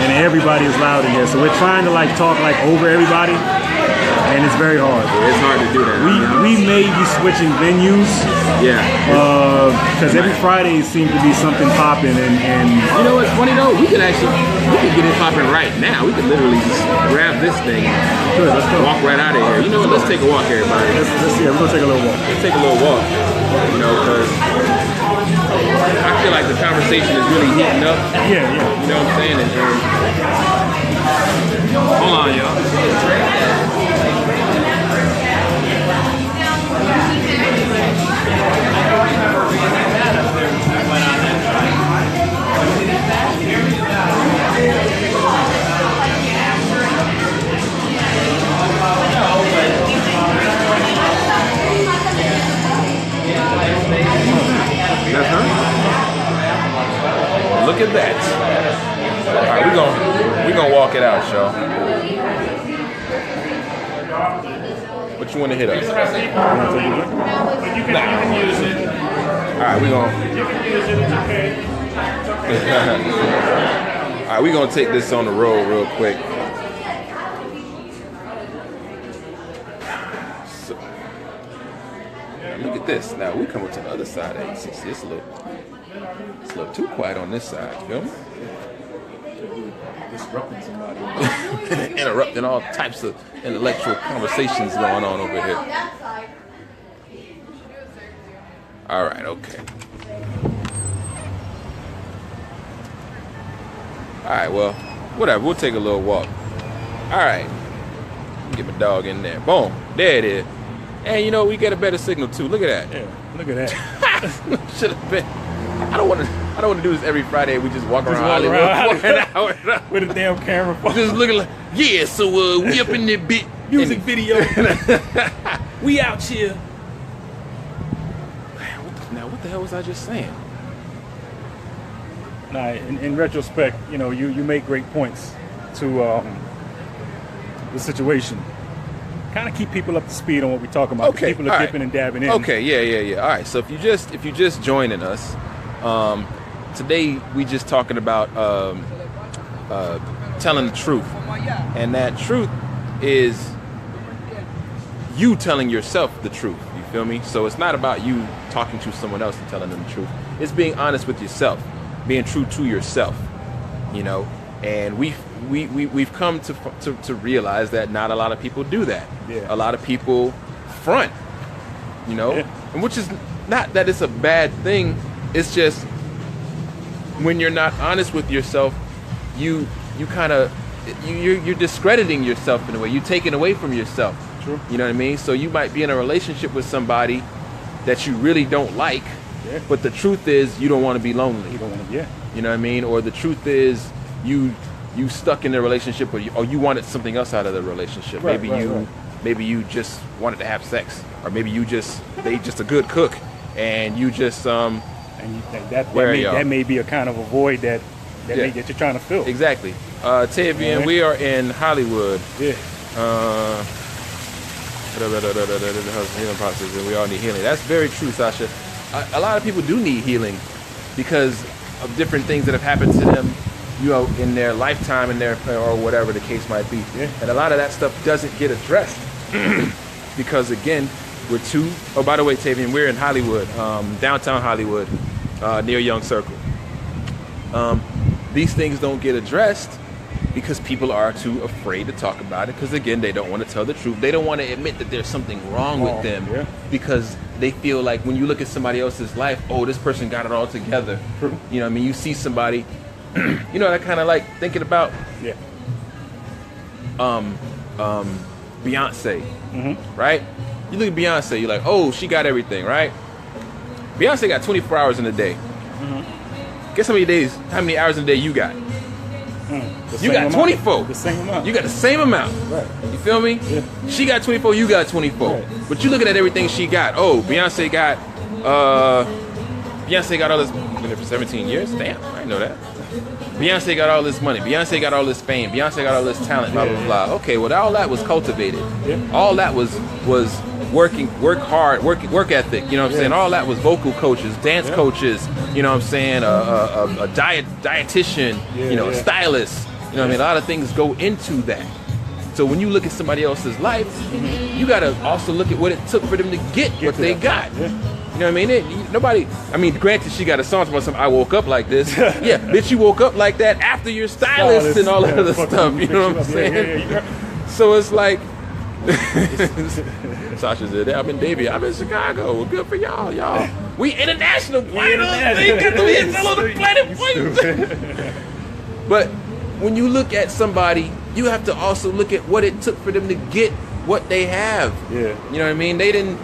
and everybody is loud in here. So we're trying to like talk like over everybody, and it's very hard. It's hard to do that. We may be switching venues. Yeah. Because every Friday seems to be something popping, and you know what's funny though? We could get it popping right now. We could literally just grab this thing, let's go. walk right out of here. You know what? Let's take a walk, everybody. Let's see. We're gonna take a little walk. Let's take a little walk. You know, because I feel like the conversation is really heating up. Yeah. You know what I'm saying? And hold on, y'all. That's her? Look at that. All right, we're gonna walk it out, y'all. What you want to hit us? Nah. All right, all right, we're gonna take this on the road real quick. So, look at this. Now we come up to the other side. It's a little too quiet on this side. You feel me? Disrupting somebody. Interrupting all types of intellectual conversations going on over here. All right, okay. All right, well, whatever. We'll take a little walk. All right. Get my dog in there. Boom. There it is. And you know, we get a better signal too. Look at that. Yeah, look at that. Should have been. I don't want to do this every Friday. We just walk around Hollywood for an hour with a damn camera phone. Just looking like, yeah. So we up in there bit music video. We out here. Now what the hell was I just saying? Nah, in retrospect, you know, you make great points to the situation. Kind of keep people up to speed on what we're talking about. Okay, people are dipping and dabbing in. Okay, yeah. All right, so if you just joining us, today we just talking about telling the truth, and that truth is you telling yourself the truth. You feel me? So it's not about you talking to someone else and telling them the truth. It's being honest with yourself, being true to yourself. You know, and we've come to realize that not a lot of people do that. Yeah. A lot of people front, you know, and which is not that it's a bad thing. It's just when you're not honest with yourself, you're discrediting yourself in a way. You're taking away from yourself. True. You know what I mean? So you might be in a relationship with somebody that you really don't like, but the truth is you don't want to be lonely. You don't want to, You know what I mean? Or the truth is you stuck in the relationship, or you wanted something else out of the relationship. Right, Maybe you just wanted to have sex, or maybe they just a good cook, and you just and that may be a kind of a void that you're trying to fill. Exactly. Tavian, we are in Hollywood. Yeah. Healing process, and we all need healing. That's very true, Sasha. A lot of people do need healing because of different things that have happened to them, you know, in their lifetime, or whatever the case might be. Yeah. And a lot of that stuff doesn't get addressed because, again, we're too. Oh, by the way, Tavian, we're in Hollywood, downtown Hollywood, near Young Circle. These things don't get addressed because people are too afraid to talk about it. Because, again, they don't want to tell the truth. They don't want to admit that there's something wrong with them because they feel like when you look at somebody else's life, oh, this person got it all together. True. You know what I mean? You see somebody, you know, I kind of like thinking about Beyonce, right? You look at Beyonce, you're like, oh, she got everything, right? Beyonce got 24 hours in a day. Guess how many hours in a day you got? You got 24. The same amount. You got the same amount. Right. You feel me? Yeah. She got 24, you got 24. Right. But you looking at everything she got. Oh, Beyonce got all this, been there for 17 years? Damn, I didn't know that. Beyonce got all this money. Beyonce got all this fame. Beyonce got all this talent, blah, blah, blah. Okay, well, all that was cultivated. Yeah. All that was work hard, work ethic, you know what I'm saying? All that was vocal coaches, dance coaches, you know what I'm saying? A dietitian, a stylist, You know what I mean? A lot of things go into that. So when you look at somebody else's life, you got to also look at what it took for them to get what they got. Yeah. You know what I mean? Nobody. I mean, granted, she got a song about something. I woke up like this. Yeah, bitch, you woke up like that after your stylist and all that other stuff. You know what I'm saying? So it's like, Sasha said, "I'm in Davie. I'm in Chicago. Well, good for y'all. Y'all, we international. We got the hits all over the planet." But when you look at somebody, you have to also look at what it took for them to get what they have. Yeah. You know what I mean? They didn't,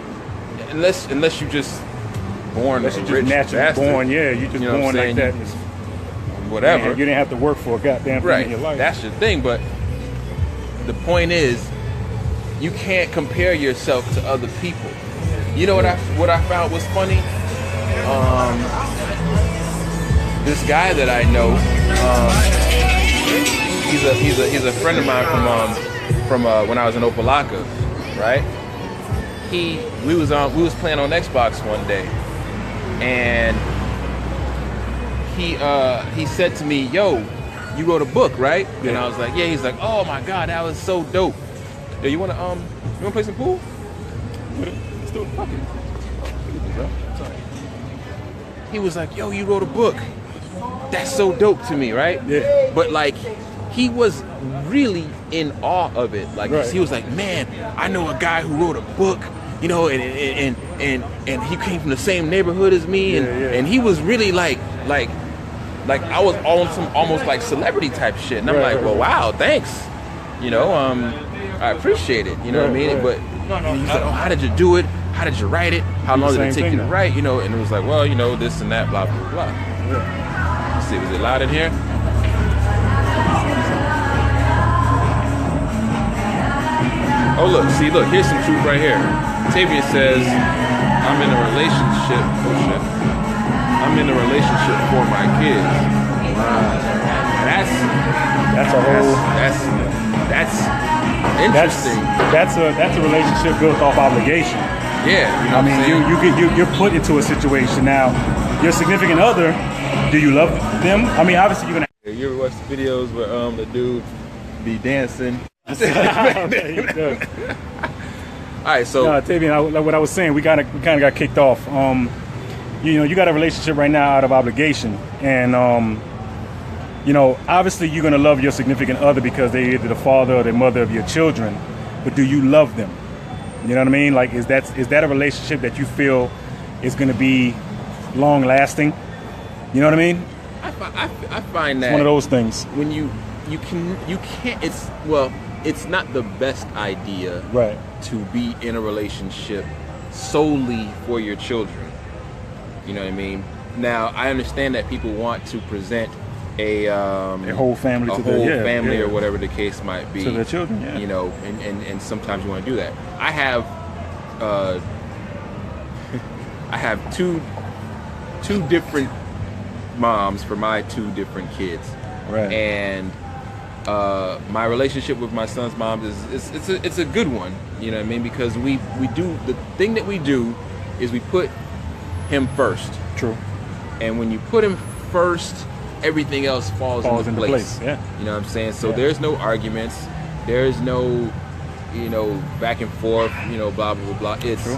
unless you just born Unless a you rich just naturally bastard. born, yeah, you just You know what born I'm like saying? that. Whatever. You didn't have to work for a goddamn thing Right. in your life. That's your thing. But the point is, you can't compare yourself to other people. You know what I found was funny? This guy that I know, he's a friend of mine from when I was in Opelika, right? We was playing on Xbox one day, and he said to me, "Yo, you wrote a book, right?" Yeah. And I was like, "Yeah." He's like, "Oh my God, that was so dope. Yo, you wanna play some pool?" Let's do it. Fuck it. He was like, "Yo, you wrote a book. That's so dope to me, right?" Yeah. But like, he was really in awe of it. Like, Right. he was like, "Man, I know a guy who wrote a book, you know, and he came from the same neighborhood as me, and he was really like I was on some almost like celebrity type shit." And I'm Right, like, right, "Well, right. wow, thanks. You know, I appreciate it. You know what I Right, mean?" right. But he's like, "Oh, how did you do it? How did you write it? How long did it Same take you to thing. write? You know?" And it was like, "Well, you know, this and that, blah blah blah." Yeah. Let's see, was it loud in here? Oh look, here's some truth right here. Tavia says, "I'm in a relationship." Oh shit. "I'm in a relationship for my kids." Wow. That's a whole. That's interesting. That's a relationship built off obligation. Yeah, you know I what mean, I'm saying? you're put into a situation now. Your significant other, do you love them? I mean, obviously you're gonna. You ever watch the videos where the dude be dancing? All right, so No, Tavian, like what I was saying, we kind of got kicked off. You know, you got a relationship right now out of obligation, and you know, obviously you're gonna love your significant other because they're either the father or the mother of your children. But do you love them? You know what I mean? Like, is that a relationship that you feel is gonna be long lasting? You know what I mean? I find that It's one of those things, when you can't. It's not the best idea right? to be in a relationship solely for your children. You know what I mean? Now, I understand that people want to present a whole family a to whole their family yeah. or whatever the case might be To their children, yeah. You know, and sometimes you want to do that. I have two different moms for my two different kids, Right. and my relationship with my son's mom it's a good one. You know what I mean? Because we do the thing that we do is we put him first. True. And when you put him first, everything else falls into place. Yeah. You know what I'm saying? So Yeah. there's no arguments. There's no, you know, back and forth, you know, blah, blah, blah, blah. It's True.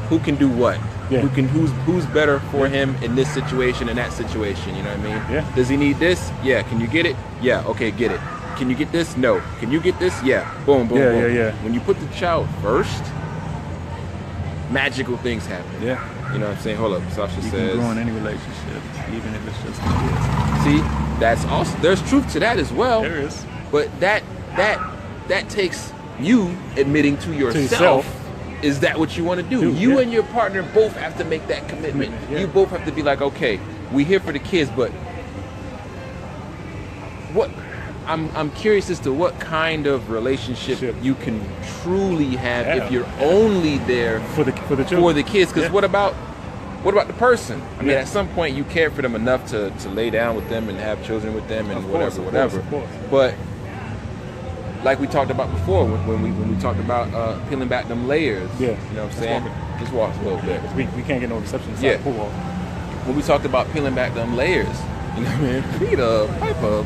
who can do what. Yeah. Who's better for him in this situation and that situation, you know what I mean? Yeah. Does he need this? Yeah. Can you get it? Yeah. Okay, get it. Can you get this? No. Can you get this? Yeah. Boom, boom, Yeah, boom. yeah, yeah. When you put the child first, magical things happen. Yeah. You know what I'm saying? Hold up. Sasha You says. can grow in any relationship, even if it's just kids. See, that's also there's truth to that as well. There is. But that takes you admitting to yourself. Is that what you want to do? You yeah. and your partner both have to make that commitment. Yeah. You both have to be like, okay, we here for the kids, but what? I'm curious as to what kind of relationship you can truly have if you're only there For the children. for the kids. Because Yeah. what about the person? I mean, Yeah. at some point you cared for them enough to lay down with them and have children with them and Of course, whatever. of course. But like we talked about before, when we talked about peeling back them layers. Yeah. You know what I'm saying? Just walk a little bit. We can't get no reception inside Yeah. the pool hall. When we talked about peeling back them layers, You know what I mean? Peter Piper.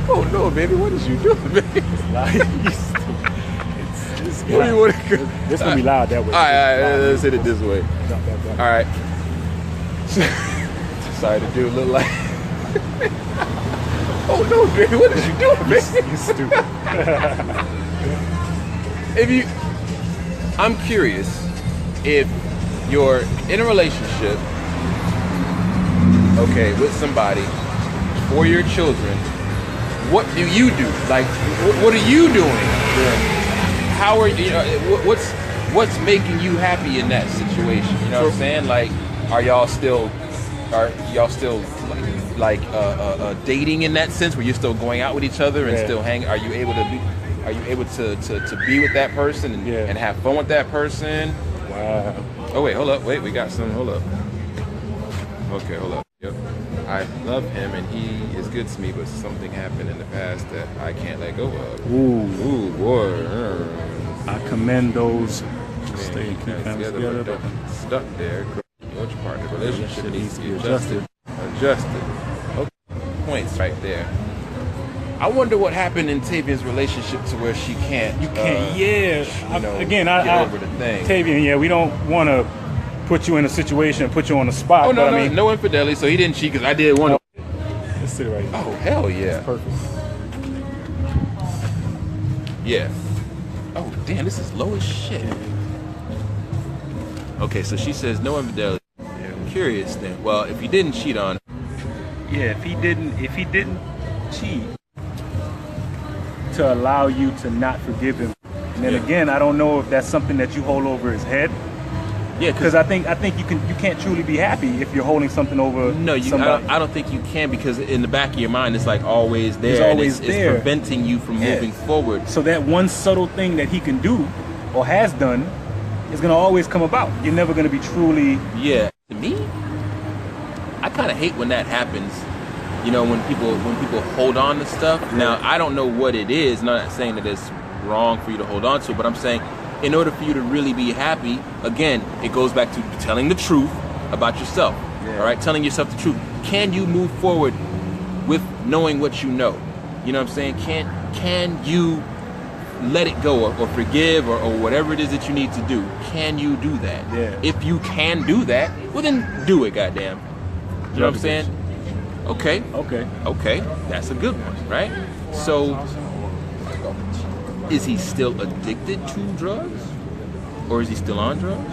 Oh no, baby, what is you doing, baby? What do you want to? This gonna be loud that way. All right, let's hit it this way. All right. Sorry, the dude look like. Oh no, baby, what is you doing, baby? You stupid. I'm curious if you're in a relationship, okay, with somebody for your children. What do you do? Like, what are you doing? How are you? What's making you happy in that situation? You know what I'm saying? Like, are y'all still dating in that sense, where you're still going out with each other and still hang? Are you able to be with that person and have fun with that person? Wow. Oh wait, hold up. Wait, we got some. Hold up. Okay, hold up. Yep. I love him and he is good to me, but something happened in the past that I can't let go of. Ooh, boy. I commend those Stay together, but don't stuck there. Your partner relationship needs to be adjusted. Okay. Points right there. I wonder what happened in Tavian's relationship to where she can't. You can't. Get over the thing. Tavian, we don't want to put you in a situation, put you on the spot. Oh no, but no, I mean, no infidelity. So he didn't cheat because I did one. Let's sit right here. Oh hell yeah! Perfect. Yeah. Oh damn, this is low as shit. Okay, so she says no infidelity. Yeah, I'm curious then. Well, if he didn't cheat on her. Yeah, if he didn't cheat, to allow you to not forgive him. And then again, I don't know if that's something that you hold over his head. Yeah, because I think you can't truly be happy if you're holding something over. No, somebody. I don't think you can, because in the back of your mind it's like always there. It's always there. It's preventing you from moving forward. So that one subtle thing that he can do or has done is going to always come about. You're never going to be truly. Yeah. To me, I kind of hate when that happens. You know, when people hold on to stuff. Now, I don't know what it is. I'm not saying that it's wrong for you to hold on to, but I'm saying in order for you to really be happy, again, it goes back to telling the truth about yourself. Yeah. All right, telling yourself the truth. Can you move forward with knowing what you know? You know what I'm saying? Can you let it go or forgive or whatever it is that you need to do? Can you do that? Yeah. If you can do that, well then do it, goddamn. You know what I'm saying? Okay, that's a good one, right? So, is he still addicted to drugs? Or is he still on drugs?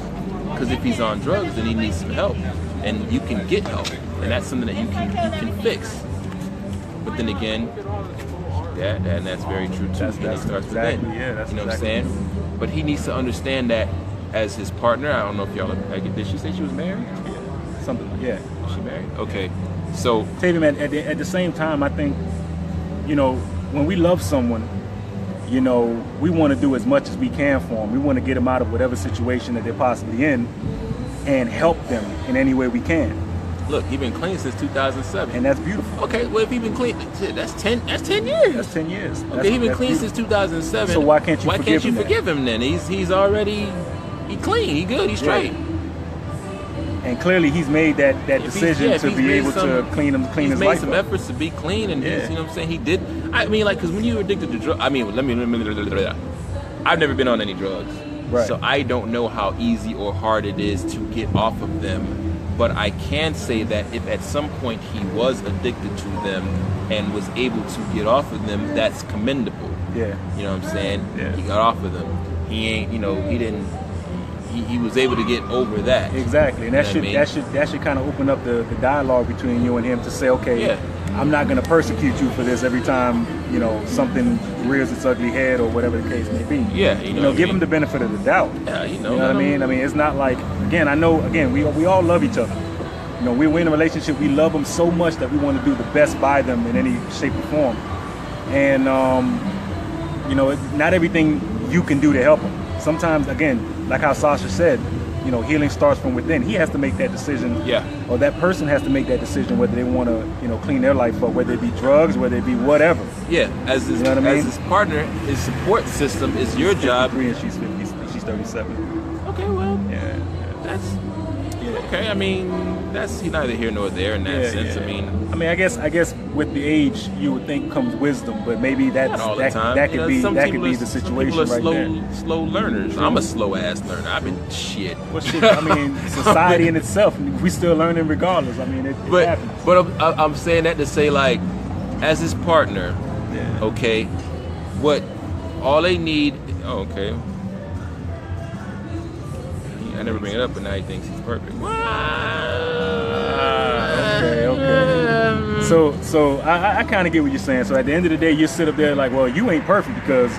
Because if he's on drugs, then he needs some help. And you can get help. And that's something that you can fix. But then again, and that's very true too. It starts within. You know what I'm saying? But he needs to understand that as his partner. I don't know if y'all, did she say she was married? Yeah. Something, yeah. Is she married? Okay. So, Tavian, at the same time, I think, when we love someone, we want to do as much as we can for them. We want to get them out of whatever situation that they're possibly in and help them in any way we can. Look, he's been clean since 2007. And that's beautiful. Okay, well, if he's been clean, that's 10 years. That's 10 years. Okay, he's been clean since 2007. So why can't you forgive him then? He's already clean. He's good. He's straight. And clearly he's made that decision to be able to clean his life up. He's made some efforts to be clean, and you know what I'm saying? He did. I mean, like, because when you're addicted to drugs, I've never been on any drugs. Right. So I don't know how easy or hard it is to get off of them. But I can say that if at some point he was addicted to them and was able to get off of them, that's commendable. Yeah. You know what I'm saying? Yeah. He got off of them. He ain't, he didn't. He was able to get over that. Exactly, and that should kind of open up the dialogue between you and him to say, okay, I'm not going to persecute you for this every time something rears its ugly head or whatever the case may be. Yeah, give him the benefit of the doubt. Yeah, you know what I mean. I mean, it's not like we all love each other. We're in a relationship. We love them so much that we want to do the best by them in any shape or form. And not everything you can do to help them. Sometimes, again, like how Sasha said, healing starts from within. He has to make that decision. Yeah. Or that person has to make that decision whether they want to, clean their life up, whether it be drugs, whether it be whatever. Yeah. As his partner, his support system is your job. And she's 37. Okay, well. Yeah. That's. okay. I mean, that's neither here nor there in that sense. I mean, I guess with the age, you would think comes wisdom, but maybe not all the time. that could be Some the people are situation right slow, there. slow learners. I'm a slow ass learner. I've been shit. Well, shit, I mean, society in itself, we still learning regardless. I mean, it happens. But I'm saying that to say, like, as his partner, okay, what all they need. Oh, okay. I never bring it up, but now he thinks he's perfect. Okay. So I kind of get what you're saying. So at the end of the day, you sit up there like, well, you ain't perfect because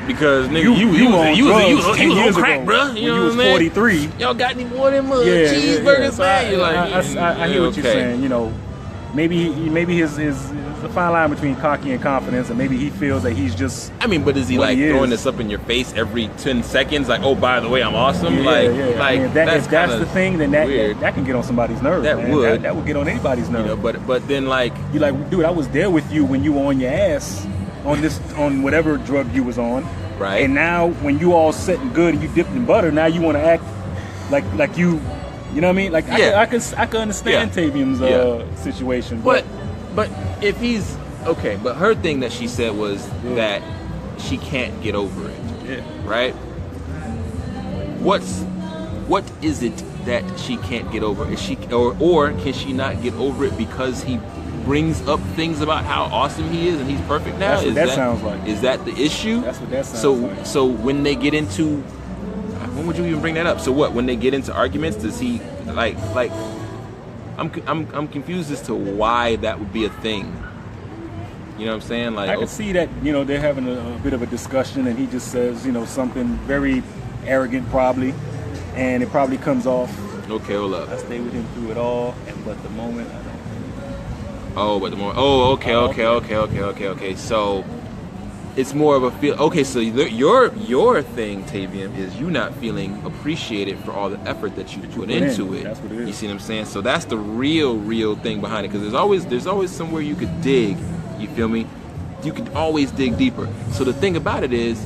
nigga, you was on crack, bro. You know when you was 43. Y'all got any more than cheeseburgers, So man? You're like, I hear what you're saying. You know, maybe his a fine line between cocky and confidence, and maybe he feels that he's just. I mean, but is he like throwing this up in your face every 10 seconds? Like, oh, by the way, I'm awesome. Like, I mean, if that's the thing, then that can get on somebody's nerves. That would get on anybody's nerves. You know, but then like you like, dude, I was there with you when you were on your ass on whatever drug you was on, right? And now when you all set and good and you dipped in butter, now you want to act like you know what I mean? Like I can understand Tavium's situation, but if he's okay, but her thing that she said was that she can't get over it, right? What is it that she can't get over? Is she or can she not get over it because he brings up things about how awesome he is and he's perfect now? That's what that sounds like. Is that the issue? That's what that sounds like. So when they get into, when would you even bring that up? So what? When they get into arguments, does he like? I'm confused as to why that would be a thing. You know what I'm saying? Like, I can see that, you know, they're having a bit of a discussion and he just says, you know, something very arrogant probably, and it probably comes off. Okay, hold up. I stay with him through it all, but the moment I don't. Oh, but the moment. Oh, okay. So it's more of a feel. Okay, so your thing, Tavium, is you not feeling appreciated for all the effort that you put into it. That's what it is. You see what I'm saying? So that's the real thing behind it. Because there's always somewhere you could dig. You feel me? You could always dig deeper. So the thing about it is,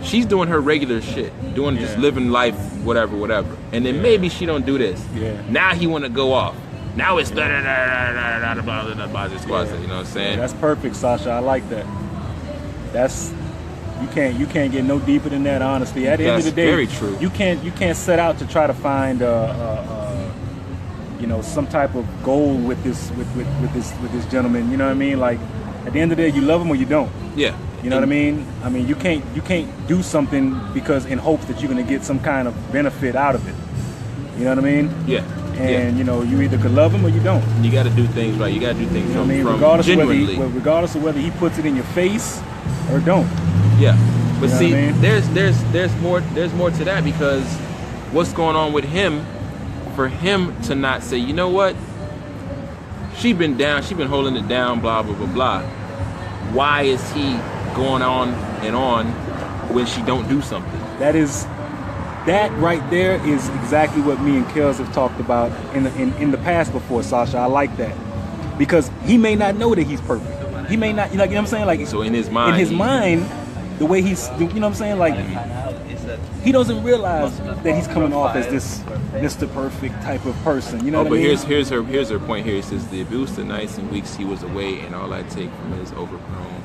she's doing her regular shit, just living life, whatever. And then maybe she don't do this. Yeah. Now he want to go off. Now it's blah, you know what I'm saying? Yeah, that's perfect, Sasha. I like that. That's you can't get no deeper than that. Honestly, at the end of the day, very true. You can't set out to try to find you know, some type of goal with this gentleman. You know what I mean? Like at the end of the day, you love him or you don't. Yeah. You know what I mean? I mean, you can't do something because in hopes that you're gonna get some kind of benefit out of it. You know what I mean? Yeah. And you know, you either could love him or you don't. You got to do things right. You got to do things from regardless genuinely. Regardless of whether he puts it in your face or don't. Yeah. But see, what I mean? there's more to that, because what's going on with him, for him to not say, you know what, she been holding it down, blah blah blah blah. Why is he going on and on when she don't do something? That right there is exactly what me and Kels have talked about in the past before, Sasha. I like that. Because he may not know that he's perfect. He may not, you know what I'm saying? Like, so in his mind, the way he's, you know what I'm saying? Like, he doesn't realize that he's coming off as this Mr. Perfect type of person. You know what I mean? But here's her point here. It says the abuse, the nights and weeks he was away, and all I take from his overgrown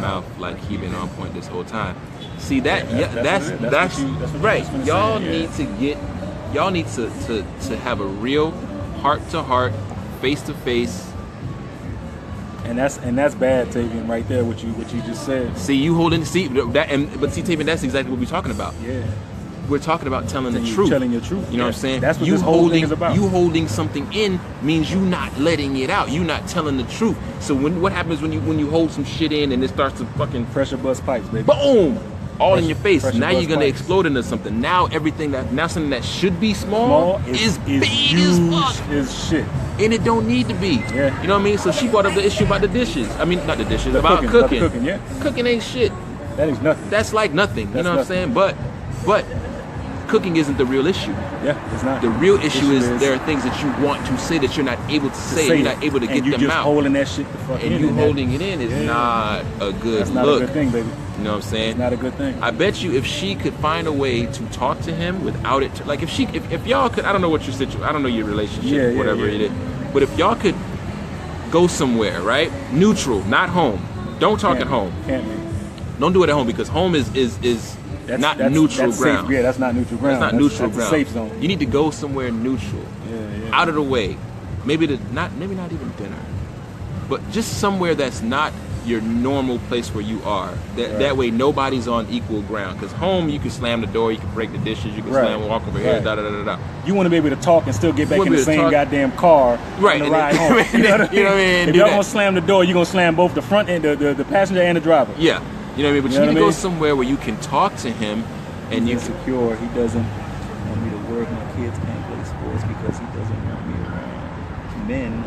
mouth, like he been on point this whole time. See that? That's right. Y'all need to have a real heart-to-heart, face-to-face. And that's bad, Tavian, right there. What you just said. See, but Tavian, that's exactly what we're talking about. Yeah. We're talking about telling the truth. Telling your truth. You know what I'm saying? That's what this whole thing is about. You holding something in means you not letting it out. You not telling the truth. So what happens when you hold some shit in and it starts to fucking pressure bust pipes, baby? Boom! All in your face. Now you're gonna explode into something. Now something that should be small is big as fuck. Is shit. And it don't need to be. Yeah. You know what I mean? So she brought up the issue about the dishes. I mean, not the dishes, about cooking. Cooking ain't shit. That is nothing. That's like nothing. You know what I'm saying? But cooking isn't the real issue. Yeah, it's not. The real issue is is there are things that you want to say that you're not able to say. You're not able to get and you them just out. holding that shit the fuck in. And you and holding it in is not a good That's not look. a good thing, baby. You know what I'm saying? It's not a good thing. I bet you if she could find a way to talk to him without it, like if y'all could, I don't know what your situation, I don't know your relationship, whatever it is, but if y'all could go somewhere, right? Neutral, not home. Don't talk at home. Can't be. Don't do it at home because home is not neutral ground. Safe. Yeah, that's not neutral ground. That's not neutral that's ground. A safe zone. You need to go somewhere neutral, out of the way. Maybe not even dinner, but just somewhere that's not your normal place where you are. That way nobody's on equal ground. Because home, you can slam the door, you can break the dishes, you can slam, walk over here, da da da da da. You want to be able to talk and still get back in the same goddamn car right, on the ride home. You know what I mean? If y'all gonna slam the door, you're gonna slam both the front end, the passenger and the driver. Yeah. You know what I mean? But you need to go somewhere where you can talk to him and He's insecure. He doesn't want me to work. My kids can't play sports because he doesn't want me around men.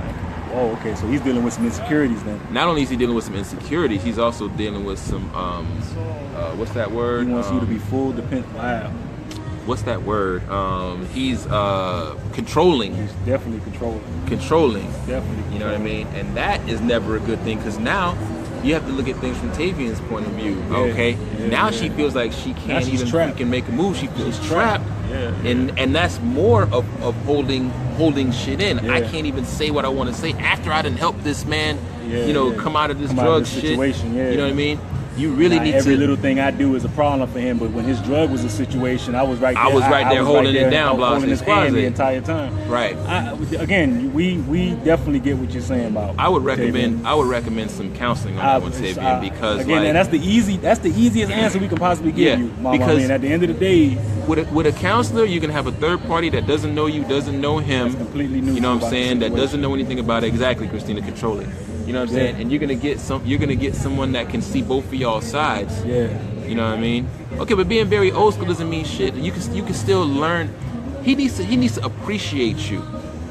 Oh, okay. So he's dealing with some insecurities then. Not only is he dealing with some insecurities, he's also dealing with some what's that word? He wants you to be full dependent. Wow. What's that word? He's controlling. He's definitely controlling. Controlling. Definitely. You know what I mean? And that is never a good thing because now you have to look at things from Tavian's point of view. Okay. Now she feels like she can't even freaking make a move. She feels trapped. And that's more of holding shit in. I can't even say what I want to say after I done helped this man, come out of this drug shit. Situation. You know what I mean? You really need every to. little thing I do is a problem for him, but when his drug was a situation, I was right there. I was right there holding it down, holding his hand the entire time. Right. Again, we definitely get what you're saying about. I would recommend some counseling on that one, Tavian, because again, and that's the easiest answer we can possibly give you, Mama. Because I mean, at the end of the day, with a counselor, you can have a third party that doesn't know you, doesn't know him. That's completely new. You know what I'm saying? That doesn't know anything about it. Exactly, Christina, control it. You know what I'm saying? And you're gonna get someone that can see both of y'all sides. Yeah. You know what I mean? Okay, but being very old school doesn't mean shit. You can still learn. He needs to appreciate you.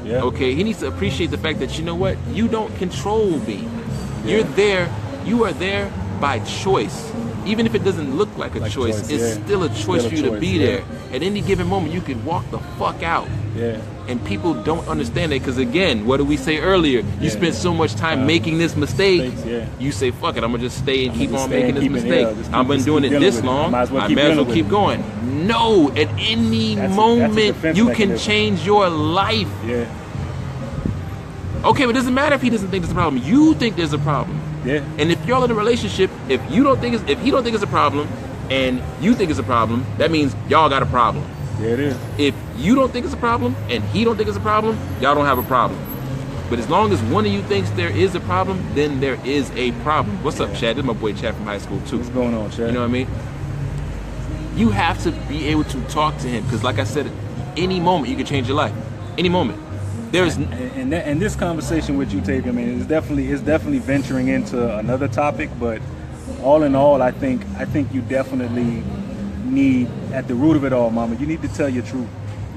Yeah. Okay? He needs to appreciate the fact that, you know what? You don't control me. Yeah. You are there by choice. Even if it doesn't look like a choice, it's still a choice for you to be there. At any given moment, you could walk the fuck out. Yeah. And people don't understand it because, again, what did we say earlier? You spent so much time making this mistake. You say, fuck it, I'm going to just stay and keep on making this mistake. I've been doing it this long. I may as well keep going. No, at any moment, you can change your life. Yeah. Okay, but it doesn't matter if he doesn't think there's a problem. You think there's a problem. Yeah. And if y'all in a relationship, if he don't think it's a problem, and you think it's a problem, that means y'all got a problem. Yeah, it is. If you don't think it's a problem and he don't think it's a problem, y'all don't have a problem. But as long as one of you thinks there is a problem, then there is a problem. What's up, Chad? This is my boy Chad from high school too. What's going on, Chad? You know what I mean? You have to be able to talk to him because, like I said, any moment you can change your life. Any moment. There's and this conversation with you, Tavian, I mean, it's definitely venturing into another topic, but all in all, I think you definitely need, at the root of it all, Mama, you need to tell your truth.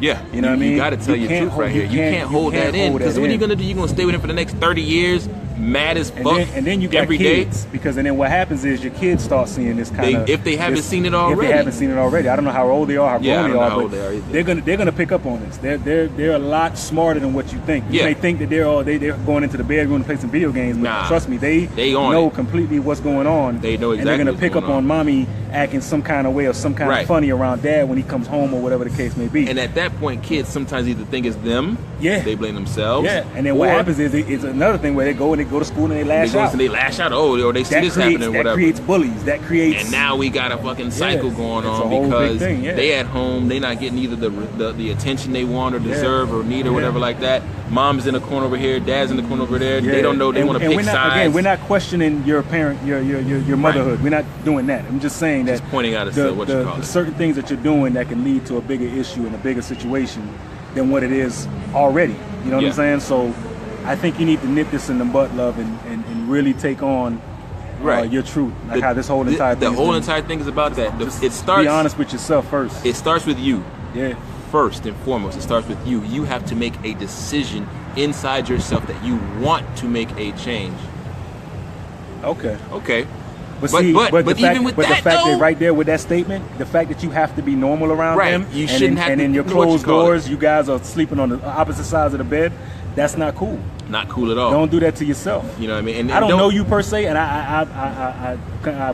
Yeah, you know what I mean? You got to tell your truth right here. You can't hold that in because what are you gonna do? You're gonna stay with him for the next 30 years, mad as fuck, and then you got every kids, day. Because then what happens is your kids start seeing this kind of. If they haven't seen it already. If they haven't seen it already, I don't know how old they are, how grown they are, but they're gonna pick up on this. They're a lot smarter than what you think. You may think that they're going into the bedroom to play some video games, but trust me, they know completely what's going on. They know exactly. And they're gonna pick up on mommy acting some kind of way or some kind of funny around dad when he comes home or whatever the case may be. And at that point, kids sometimes either think it's them, they blame themselves, and then what happens is it's another thing where they go to school and they lash out. They lash out, or they see this happening, or whatever. That creates bullies. That creates. And now we got a fucking cycle going on because they at home, they not getting either the attention they want or deserve or need or whatever like that. Mom's in the corner over here, dad's in the corner over there. They don't know. They want to pick sides. Again, we're not questioning your parent, your motherhood. We're not doing that. I'm just saying that. Just pointing out the certain things that you're doing that can lead to a bigger issue and a bigger situation than what it is already. You know what I'm saying? So I think you need to nip this in the butt, love, and really take on your truth. Like how this whole entire thing. The whole entire thing is about that. It starts. Be honest with yourself first. It starts with you. Yeah. First and foremost, it starts with you. You have to make a decision inside yourself that you want to make a change. Okay. But see, but the fact, even with but that, the fact though, that right there with that statement, the fact that you have to be normal around Right. them, You and shouldn't have and to in your do what you closed call it. doors, you guys are sleeping on the opposite sides of the bed. That's not cool. not cool at all. Don't do that to yourself. You know what I mean? And I don't know you per se, and I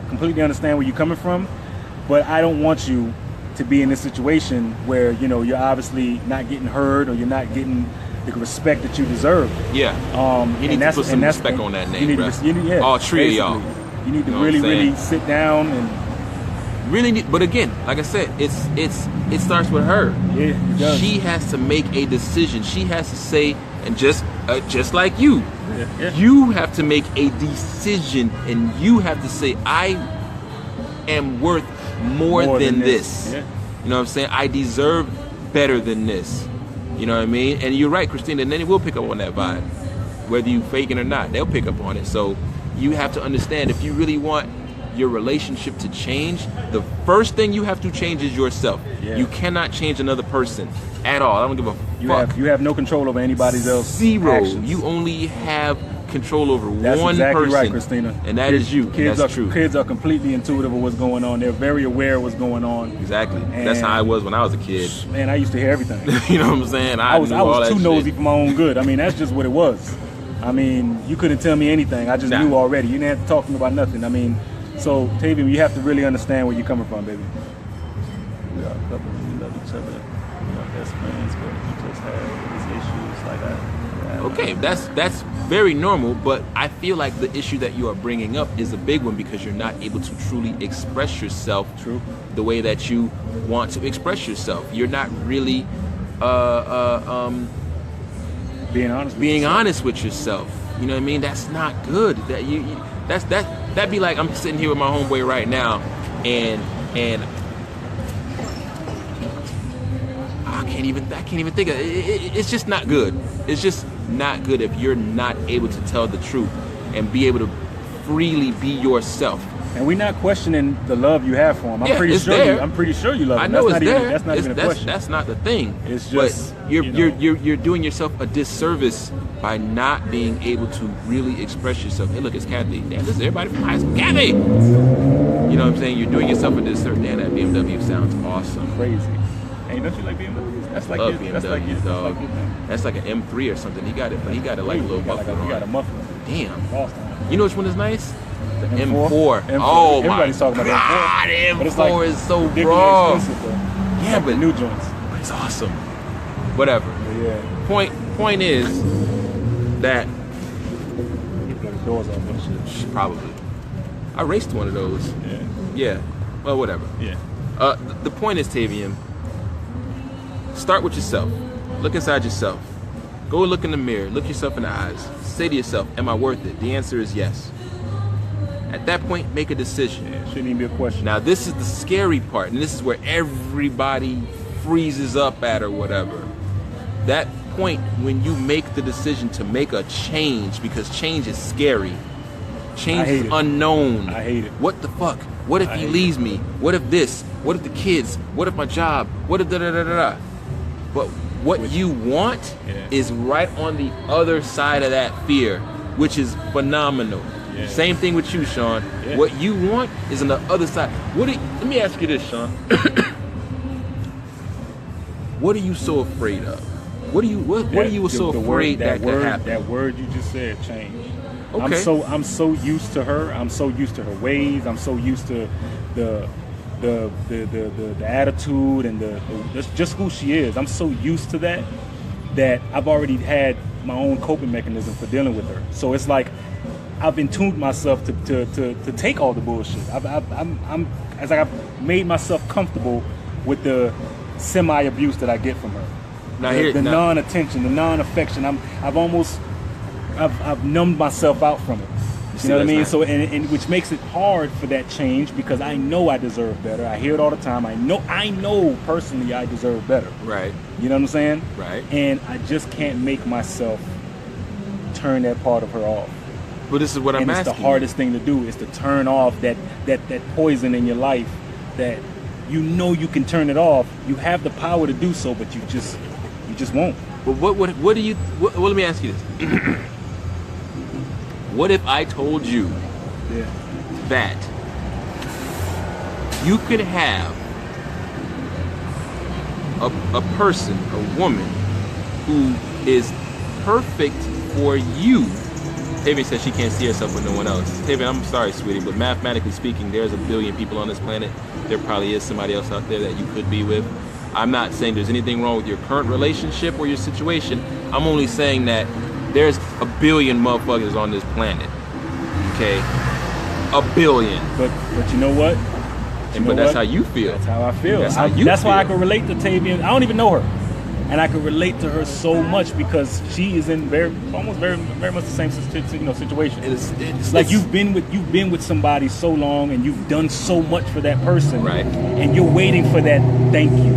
completely understand where you're coming from, but I don't want you to be in this situation where you're obviously not getting heard or you're not getting the respect that you deserve. Yeah. You need to put some respect on that name, you need bro. yeah, All three of y'all. basically. You need to You know what I'm really saying? sit down and Really need, but again, like I said, it starts with her. yeah, it does. She has to make a decision. She has to say, and just like you, Yeah. you have to make a decision, and you have to say, I am worth more than this. Yeah. You know what I'm saying? I deserve better than this. You know what I mean? And you're right, Christina, and then it will pick up on that vibe. Whether you faking or not, they'll pick up on it. So you have to understand, if you really want your relationship to change, the first thing you have to change is yourself. Yeah. You cannot change another person at all. I don't give a fuck. You have no control over anybody else. Zero. Actions. You only have control over That's one exactly person. right, Christina. And that is you. And that's true. Kids are completely intuitive of what's going on. They're very aware of what's going on. Exactly. And that's how I was when I was a kid. Man, I used to hear everything. You know what I'm saying? I was knew all that too nosy shit. for my own good. I mean, that's just what it was. I mean, you couldn't tell me anything. I just Nah. knew already. You didn't have to talk to me about nothing. I mean, so Tavian, you have to really understand where you're coming from, baby. We are a couple. We love each other. We are best friends, but we just have these issues like that. Okay, that's very normal, but I feel like the issue that you are bringing up is a big one because you're not able to truly express yourself True. the way that you want to express yourself. You're not really Being honest. With being yourself. honest with yourself. You know what I mean? That's not good. That'd be like I'm sitting here with my homeboy right now, and I can't even think of it. It's just not good. It's just not good if you're not able to tell the truth and be able to freely be yourself. And we're not questioning the love you have for him. Yeah, it's there. I'm pretty sure you love him. I know that's it's not there. Even, that's not even a question. That's not the thing. It's just, but you're doing yourself a disservice by not being able to really express yourself. Hey, look, it's Kathy. Damn, this is everybody from high school. Kathy. You know what I'm saying? You're doing yourself a disservice. Damn, that BMW sounds awesome. Crazy. Hey, don't you like BMWs? That's like Love your, that's like your, BMWs, dog. that's like your thing. That's like an M3 or something. He got it like a little You got muffler you got a on. muffler. Damn. Boston. You know which one is nice? The M4. M4. M4. Oh my Everybody's talking about God, M4. But it's M4 like is so ridiculously raw. expensive, though. Yeah, Like the but new joints. it's awesome. Whatever. But yeah. Point is that Blow the doors off and shit. probably I raced one of those. Yeah. Yeah. Well, whatever. Yeah. The point is, Tavian, start with yourself. Look inside yourself. Go look in the mirror. Look yourself in the eyes. Say to yourself, am I worth it? The answer is yes. At that point, make a decision. Yeah. Shouldn't even be a question. Now, this is the scary part, and this is where everybody freezes up at or whatever. That point when you make the decision to make a change, because change is scary. Change is it. unknown. I hate it. What the fuck? What if he leaves me? What if this? What if the kids? What if my job? What if da-da-da-da-da? But what you want is right on the other side of that fear, which is phenomenal. Yeah. Same thing with you, Shawn. Yeah. What you want is on the other side. Let me ask you this, Shawn. What are you so afraid of? What are you so afraid that could happen? That word you just said, change. Okay. I'm so used to her. I'm so used to her ways. I'm so used to the attitude and the just who she is. I'm so used to that I've already had my own coping mechanism for dealing with her. So it's like I've tuned myself to take all the bullshit. I've made myself comfortable with the semi-abuse that I get from her. The non-attention, the non-affection. I've numbed myself out from it. You know what I mean? So, and which makes it hard for that change because I know I deserve better. I hear it all the time. I know personally I deserve better. Right. You know what I'm saying? Right. And I just can't make myself turn that part of her off. But this is what I'm And asking. it's the hardest thing to do is to turn off that poison in your life that you know you can turn it off. You have the power to do so, but you just won't. But what do you? Well, let me ask you this. What if I told you that you could have a person, a woman, who is perfect for you. Tavian says she can't see herself with no one else. Tavian, I'm sorry, sweetie, but mathematically speaking, there's a billion people on this planet. There probably is somebody else out there that you could be with. I'm not saying there's anything wrong with your current relationship or your situation. I'm only saying that there's a billion motherfuckers on this planet. Okay? A billion. But you know what? But that's how you feel. That's how I feel. That's why I can relate to Tavian. I don't even know her. And I can relate to her so much because she is in almost very much the same situation. It's like you've been with somebody so long and you've done so much for that person, right? And you're waiting for that thank you.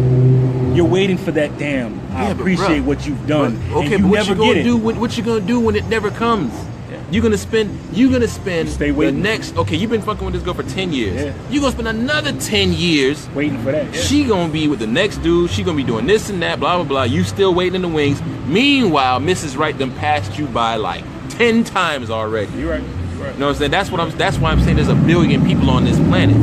You're waiting for that damn. I appreciate what you've done. Okay, and but what you gonna do? What you gonna do when it never comes? Yeah. You're gonna spend Stay waiting. the next. Okay, you've been fucking with this girl for 10 years. Yeah. You're gonna spend another 10 years waiting for that. Yeah. She gonna be with the next dude. She gonna be doing this and that. Blah blah blah. You still waiting in the wings. Meanwhile, Mrs. Right done passed you by like 10 times already. You're right. You know what I'm saying? That's why I'm saying there's a billion people on this planet.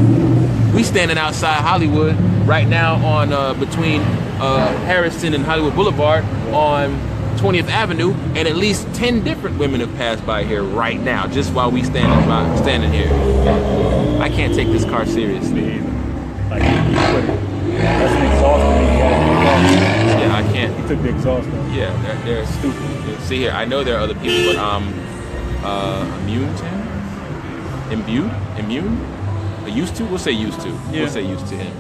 We standing outside Hollywood right now on between Harrison and Hollywood Boulevard on 20th Avenue, and at least 10 different women have passed by here right now, just while we standing here. I can't take this car seriously. Like that's an exhaust. Yeah, I can't. He took the exhaust off. Yeah, they're stupid. Yeah, see here, I know there are other people, but I'm immune to him. Immune? Used to? We'll say used to. Yeah. We'll say used to him.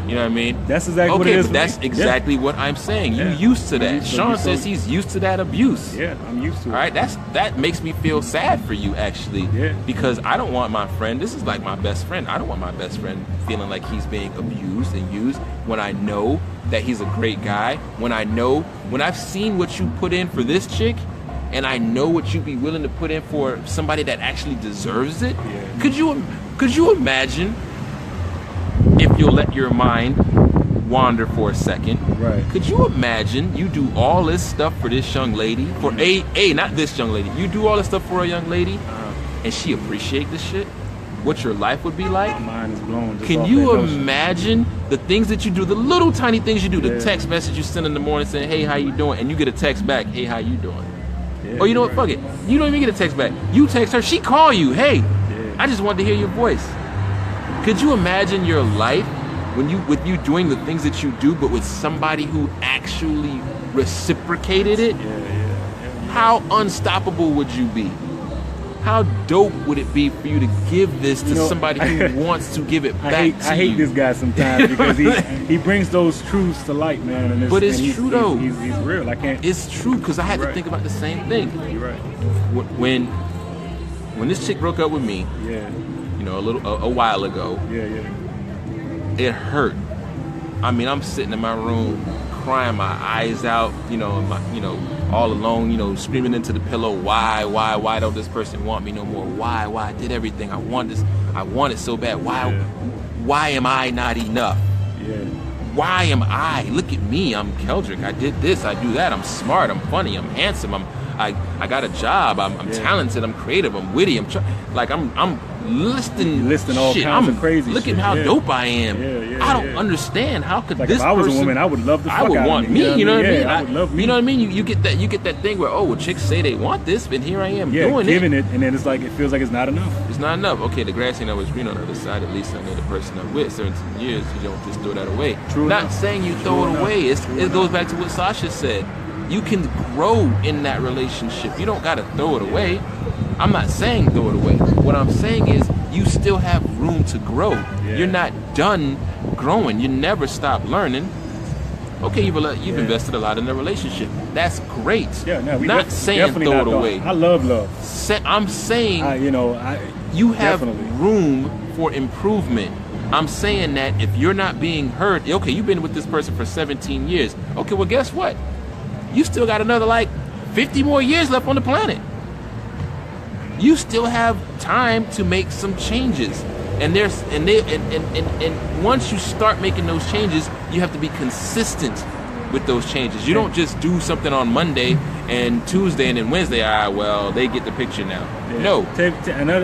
You know what I mean? That's exactly what it is. But that's exactly what I'm saying. You used to that. Shawn says he's used to that abuse. Yeah, I'm used to it. All right, that makes me feel sad for you, actually. Yeah. Because I don't want my friend, this is like my best friend, I don't want my best friend feeling like he's being abused and used when I know that he's a great guy, when I've seen what you put in for this chick, and I know what you'd be willing to put in for somebody that actually deserves it. Yeah. Could you imagine if you'll let your mind wander for a second? Right. Could you imagine you do all this stuff for this young lady, for not this young lady, you do all this stuff for a young lady, and she appreciate this shit? What your life would be like? My mind is blown. Can you imagine the things that you do, the little tiny things you do, the text message you send in the morning saying, hey, how you doing? And you get a text back, hey, how you doing? Yeah, or you know what, fuck it. You don't even get a text back. You text her, she call you, hey, I just wanted to hear your voice. Could you imagine your life with you doing the things that you do, but with somebody who actually reciprocated it? How unstoppable would you be? How dope would it be for you to give this to somebody who wants to give it back to you? I hate this guy sometimes because he brings those truths to light, man. And it's true though. He's real. I can't. It's true because I had to think about the same thing. You're right. When this chick broke up with me, a while ago, it hurt. I mean, I'm sitting in my room crying my eyes out, all alone, screaming into the pillow, why don't this person want me no more? Why I did everything. I want it so bad. Why am I not enough? Why am I? Look at me, I'm Keldrick. I did this, I do that. I'm smart, I'm funny, I'm handsome, I got a job, I'm talented, I'm creative, I'm witty, I'm listing all kinds of crazy look shit. at how dope I am. I don't understand how could like this if I was person, a woman, I would love the fuck I would out want of me. You know what I mean? I would love me. You know what I mean? You get that thing where chicks say they want this, and here I am doing giving it, and then it's like it feels like it's not enough. It's not enough. Okay, the grass ain't always green on the other side. At least I know the person I'm with. 17 years, you don't just throw that away. True not enough. Saying you throw it away. It goes back to what Sasha said. You can grow in that relationship. You don't got to throw it away. I'm not saying throw it away. What I'm saying is you still have room to grow. You're not done growing. You never stop learning. Okay, you've invested a lot in the relationship. That's great. Not saying throw it away. I love love. I'm saying you have room for improvement. I'm saying that if you're not being heard, okay, you've been with this person for 17 years. Okay, well, guess what? You still got another 50 more years left on the planet. You still have time to make some changes. And once you start making those changes, you have to be consistent with those changes. You don't just do something on Monday and Tuesday and then Wednesday. They get the picture now. Yeah. No.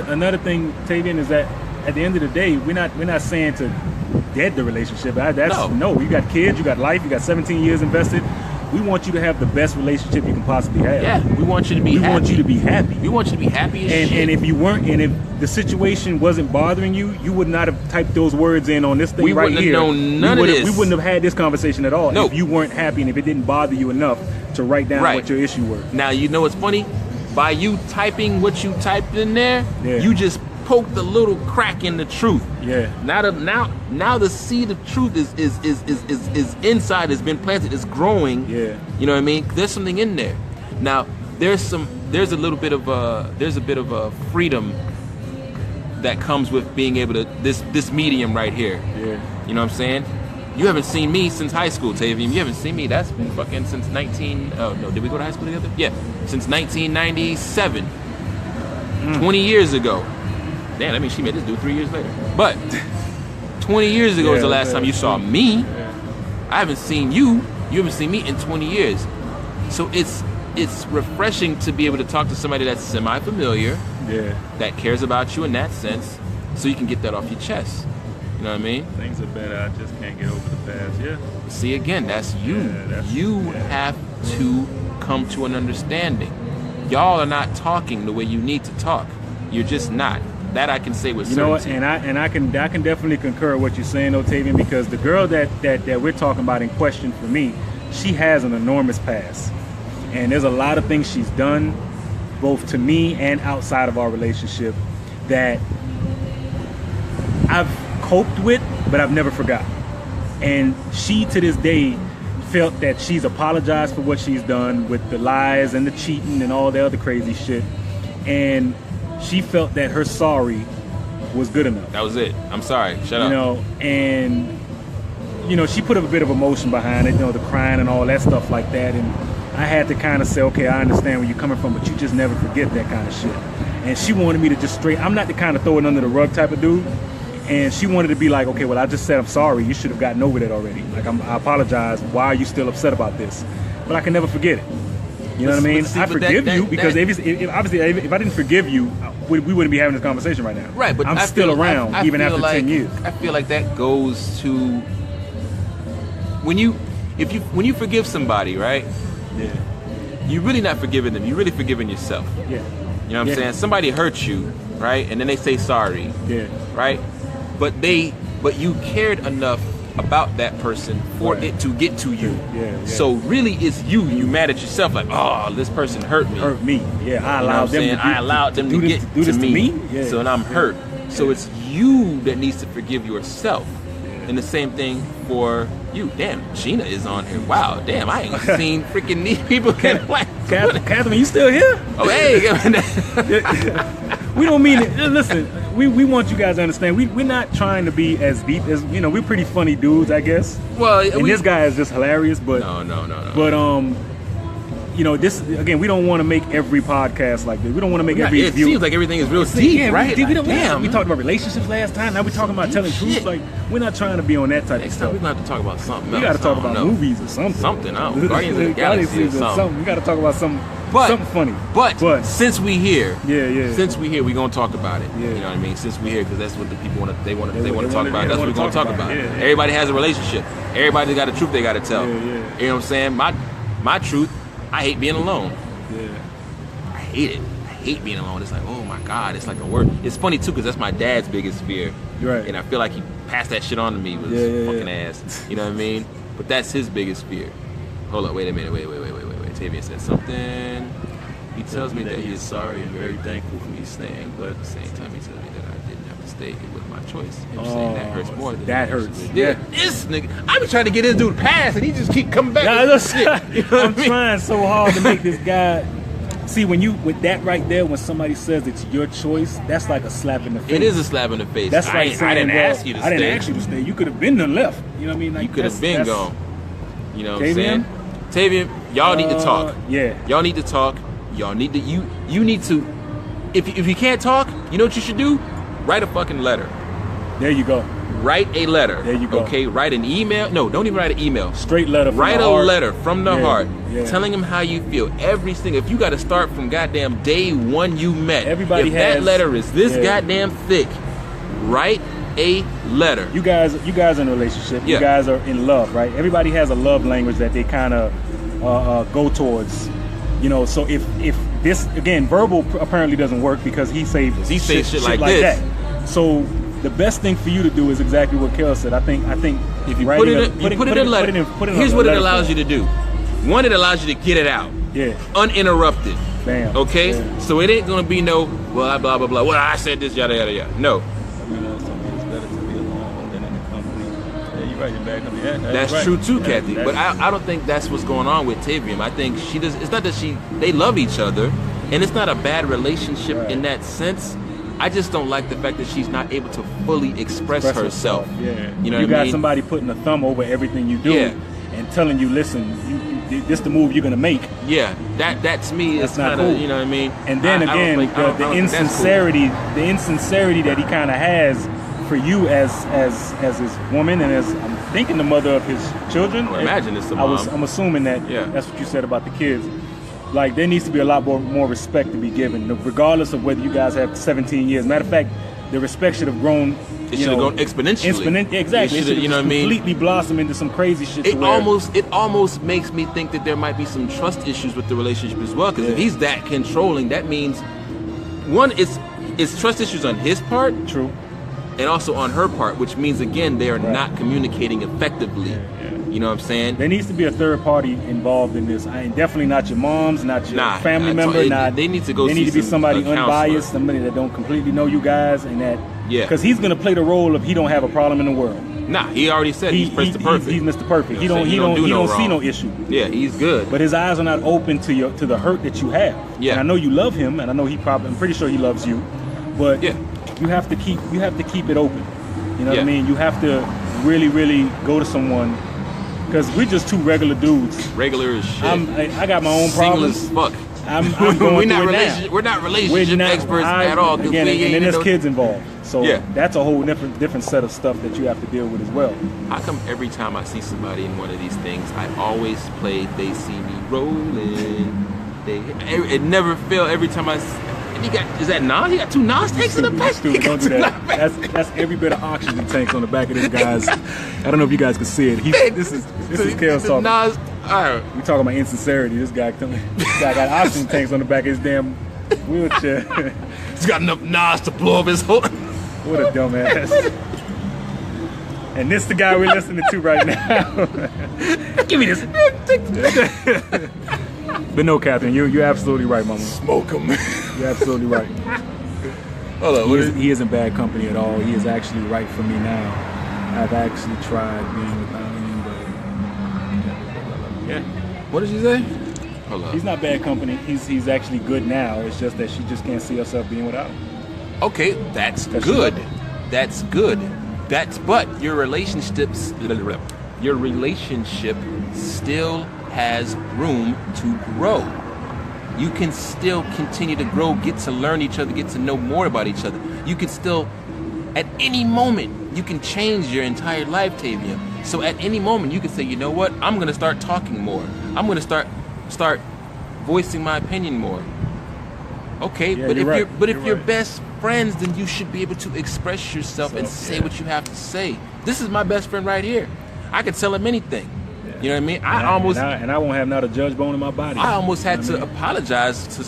Another thing, Tavian, is that at the end of the day, we're not saying to dead the relationship. No. You got kids, you got life, you got 17 years invested. We want you to have the best relationship you can possibly have. Yeah, we want you to be happy. We want you to be happy. We want you to be happy as shit. And if you weren't, and if the situation wasn't bothering you, you would not have typed those words in on this thing we right here. We wouldn't have known none of this. We wouldn't have had this conversation at all Nope. if you weren't happy and if it didn't bother you enough to write down Right. what your issue were. Now, you know what's funny? By you typing what you typed in there, Yeah. you just poked a little crack in the truth. Yeah. Now the seed of truth is inside, has been planted, is growing. Yeah. You know what I mean? There's something in there. Now there's a bit of a freedom that comes with being able to this medium right here. Yeah. You know what I'm saying? You haven't seen me since high school, Tavian. You haven't seen me. That's been fucking since did we go to high school together? Yeah. Since 1997. 20 years ago. Damn, that means she made this dude 3 years later. But 20 years ago was the last time you saw me. Yeah. I haven't seen you. You haven't seen me in 20 years. So it's refreshing to be able to talk to somebody that's semi-familiar, Yeah. that that cares about you in that sense, so you can get that off your chest. You know what I mean? things are better. I just can't get over the past. Yeah. See, again, that's you. Yeah, You have to come to an understanding. Y'all are not talking the way you need to talk. You're just not. That I can say with You know what? certainty. And I can definitely concur with what you're saying, Octavian, because the girl that we're talking about in question for me, she has an enormous past, and there's a lot of things she's done, both to me and outside of our relationship, that I've coped with, but I've never forgotten. And she, to this day, felt that she's apologized for what she's done with the lies and the cheating and all the other crazy shit, and she felt that her sorry was good enough. That was it. I'm sorry. Shut up. You know, and she put a bit of emotion behind it, the crying and all that stuff like that, and I had to kind of say, okay, I understand where you're coming from, but you just never forget that kind of shit. And she wanted me to just I'm not the kind of throw it under the rug type of dude, and she wanted to be like, okay, well, I just said I'm sorry, you should have gotten over that already. Like, I apologize, why are you still upset about this? But I can never forget it. You know what I mean? See, I forgive you because that- if I didn't forgive you, we wouldn't be having this conversation right now. Right, but I'm I still feel- around I even feel after like, 10 years. I feel like that goes to when you forgive somebody, right? Yeah. You're really not forgiving them. You're really forgiving yourself. Yeah. You know what I'm Yeah. saying? Somebody hurt you, right? And then they say sorry, Yeah. right? But you cared enough about that person for Right. it to get to you. Yeah. So really, it's you. You mad at yourself, like, oh, this person hurt me. Hurt me. Yeah. I You know what allowed I'm them saying? to I allowed them to get do this to me. Yeah. So now I'm hurt. So it's you that needs to forgive yourself. And the same thing for you. Damn, Gina is on here. Wow, damn, I ain't seen freaking these people get like. Catherine, you still here? Oh, hey. We don't mean it. Listen, we want you guys to understand. We're not trying to be as deep as we're pretty funny dudes, I guess. Well, And this guy is just hilarious, but No. but this again. We don't want to make every podcast like this. We don't want to make every It view. seems like everything is real deep, Yeah, right? we Like, damn. we talked about relationships last time. Now we're talking about telling Shit. truth. Like, we're not trying to be on that type of Next stuff. time we're going to have to talk about something We else. got to talk I don't about know. movies or something. Something, I don't know. Guardians of the Galaxy or something. We got to talk about something funny. But since we here, Yeah. Since we here, we gonna talk about it. Yeah. You know what I mean? Since we here, because that's what the people want to. They want to talk wanna- about. they That's what wanna we're gonna talk talk about. about. Yeah. Everybody has a relationship. Everybody got a truth they got to tell. Yeah. You know what I'm saying? My truth. I hate being alone. Yeah. I hate it. I hate being alone. It's like, oh my God, it's like a word. It's funny too, because that's my dad's biggest fear. Right. And I feel like he passed that shit on to me with Yeah, his yeah, fucking yeah. ass. You know what I mean? But that's his biggest fear. Hold up, wait a minute. Wait. Tavian said something. He tells me that he is sorry and very thankful for me staying, but at the same time, he tells me that I didn't have to stay. It was my choice. Him saying that hurts more than that it hurts. actually Yeah. did. This nigga, I be trying to get this dude past, and he just keep coming back. Nah, with listen, shit. You know what I'm I mean? trying so hard to make this guy. See, with that right there, when somebody says it's your choice, that's like a slap in the face. It is a slap in the face. That's I like ain't- saying, I didn't well, ask you to I stay. didn't ask you to stay. You could have been done left. You know what I mean? Like, You could have been that's- gone. You know what Tavian? I'm saying? Tavian, y'all need to talk. Yeah. Y'all need to talk. Y'all need to you need to if you can't talk, you know what you should do? Write a fucking letter. There you go. Write a letter. There you go. Okay, write an email. No, don't even write an email. Straight letter from Write the a heart. letter from the Yeah, heart, yeah. telling them how you feel. Every single. If you got to start from goddamn day one you met. Everybody if that has- letter is this yeah. goddamn thick, write a letter. You guys are in a relationship. Yeah. You guys are in love, right? Everybody has a love language that they kind of go towards. You know, so if this, again, verbal apparently doesn't work because he says shit like this. That. So the best thing for you to do is exactly what Kel said. I think if you put it in letter, here's what it allows you to do. One, it allows you to get it out. Yeah. Uninterrupted. Bam. Okay? Yeah. So it ain't gonna be no, well, blah, blah, blah. Well, I said this, yada, yada, yada. No. That's right. true too, Kathy. But I don't think that's what's going on with Tavium. I think she does. It's not that they love each other, and it's not a bad relationship in that sense. I just don't like the fact that she's not able to fully express herself. Yeah. You know you what I got mean? somebody putting a thumb over everything you do and telling you, listen, this the move you're gonna make. Yeah, that to me is kind of cool. You know what I mean? And then again, the insincerity, the insincerity that he kind of has for you as his woman and as I'm thinking the mother of his children. Well, imagine it's the mom. I'm assuming that that's what you said about the kids. Like there needs to be a lot more respect to be given, regardless of whether you guys have 17 years. Matter of fact, the respect should have grown. It should have grown exponentially. Exactly. It should have completely blossomed into some crazy shit. It almost makes me think that there might be some trust issues with the relationship as well. Because if he's that controlling, that means one, it's trust issues on his part. True. And also on her part, which means again they are not communicating effectively. You know what I'm saying? There needs to be a third party involved in this. I ain't definitely not your mom's, not your family member. They need to go. They need to be somebody unbiased, somebody that don't completely know you guys, and that because he's gonna play the role of he don't have a problem in the world. Nah, he already said he's Mr. Perfect. He's Mr. Perfect. He don't see no issue. Yeah, he's good. But his eyes are not open to the hurt that you have. Yeah. And I know you love him, and I know I'm pretty sure he loves you. But you have to keep it open. You know what I mean? You have to really, really go to someone. Because we're just two regular dudes. Regular as shit. I got my own problems. Single as fuck. I'm going we're not relationship experts at all. Again, and then there's kids involved. So that's a whole different set of stuff that you have to deal with as well. How come every time I see somebody in one of these things, I always play They See Me Rolling? It never fail every time I see. Is that Nas? He got two Nas tanks in the back. Don't do that. That's every bit of oxygen tanks on the back of this guy's. I don't know if you guys can see it. This is Kel's talking. Nas. All right. We talking about insincerity. This guy got oxygen tanks on the back of his damn wheelchair. He's got enough Nas to blow up his whole. What a dumbass. And this the guy we're listening to right now. Give me this. But no, Captain, you're absolutely right, Mama. Smoke him. You're absolutely right. Hold on, he isn't bad company at all. He is actually right for me now. I've actually tried being without him, but What did she say? Hold on. He's not bad company. He's actually good now. It's just that she just can't see herself being without him. Okay, that's good. That's good. But your relationship still has room to grow. You can still continue to grow, get to learn each other, get to know more about each other. You can still, at any moment, you can change your entire life, Tavium. So at any moment, you can say, you know what? I'm going to start talking more. I'm going to start voicing my opinion more. Okay, but if you're best friends, then you should be able to express yourself and say what you have to say. This is my best friend right here. I can tell him anything. You know what I mean? I won't have not a judge bone in my body. I almost had to apologize to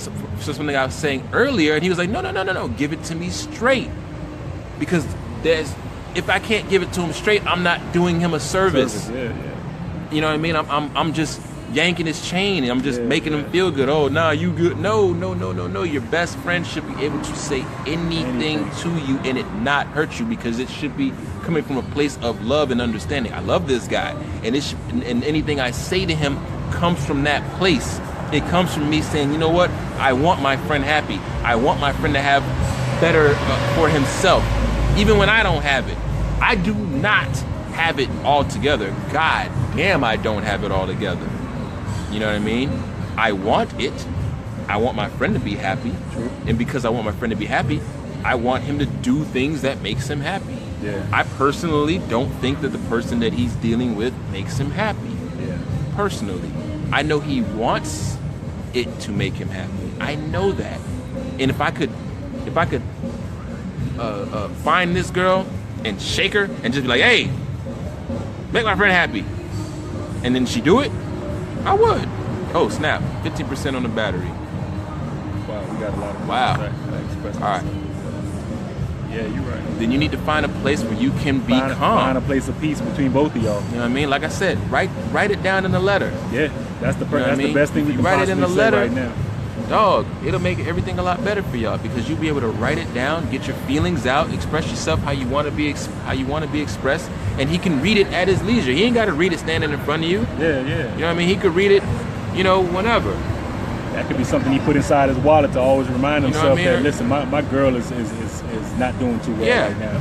something I was saying earlier, and he was like, no, give it to me straight. Because if I can't give it to him straight, I'm not doing him a service. You know what I mean? I'm just yanking his chain, and I'm just making him feel good. Oh, nah, you good. No. Your best friend should be able to say anything to you and it not hurt you, because it should be coming from a place of love and understanding. I love this guy, and and anything I say to him comes from that place. It comes from me saying, you know what? I want my friend happy. I want my friend to have better for himself, even when I don't have it. I do not have it all together. God damn, I don't have it all together. You know what I mean? I want it. I want my friend to be happy. True. And because I want my friend to be happy, I want him to do things that makes him happy. Yeah. I personally don't think that the person that he's dealing with makes him happy. Yeah. Personally. I know he wants it to make him happy. I know that. And if I could find this girl and shake her and just be like, hey, make my friend happy. And then she do it, I would. Oh, snap. 15% on the battery. Wow, we got a lot of Wow. All right. Yeah, you're right. Then you need to find a place where you can be calm. Find a place of peace between both of y'all. You know what I mean? Like I said, write it down in a letter. Yeah, that's the You know what I that's mean? the best thing we If can you write it in possibly a say letter, right now. Dog, it'll make everything a lot better for y'all because you'll be able to write it down, get your feelings out, express yourself how you want to be expressed, and he can read it at his leisure. He ain't got to read it standing in front of you. Yeah. You know what I mean? He could read it, whenever. That could be something he put inside his wallet to always remind You know himself what I mean? that, listen, my girl is not doing too well Yeah. right now.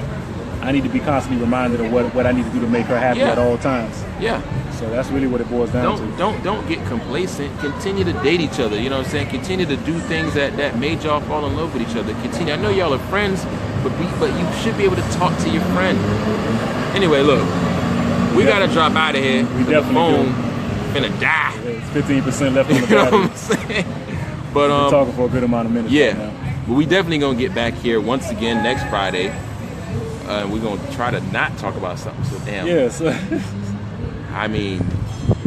I need to be constantly reminded of what I need to do to make her happy Yeah. at all times. Yeah. So that's really what it boils down to. Don't get complacent. Continue to date each other. You know what I'm saying? Continue to do things that made y'all fall in love with each other. Continue. I know y'all are friends, but you should be able to talk to your friend. Anyway, look, we gotta drop out of here. We The definitely phone finna die. It's 15% left on the You know battery. what I'm saying? We've But been talking for a good amount of minutes right now. but we definitely gonna get back here once again next Friday. We're gonna try to not talk about something so damn. Yes. I mean,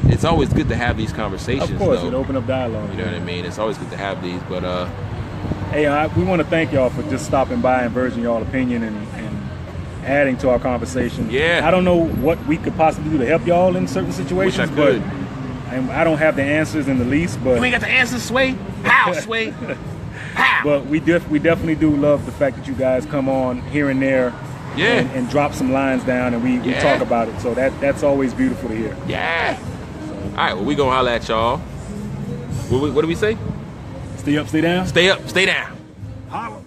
it's always good to have these conversations. Of course, though. it open up dialogue. You know what I mean? It's always good to have these, but Hey, we want to thank y'all for just stopping by and verging y'all opinion and adding to our conversation. Yeah. I don't know what we could possibly do to help y'all in certain situations. Wish I could. But I don't have the answers in the least, but we ain't got the answer, Sway. How, Sway? How? but we definitely do love the fact that you guys come on here and there. Yeah. And drop some lines down and we talk about it. So that's always beautiful to hear. Yeah. All right, well, we gonna holler at y'all. What do we say? Stay up, stay down. Stay up, stay down. Holla.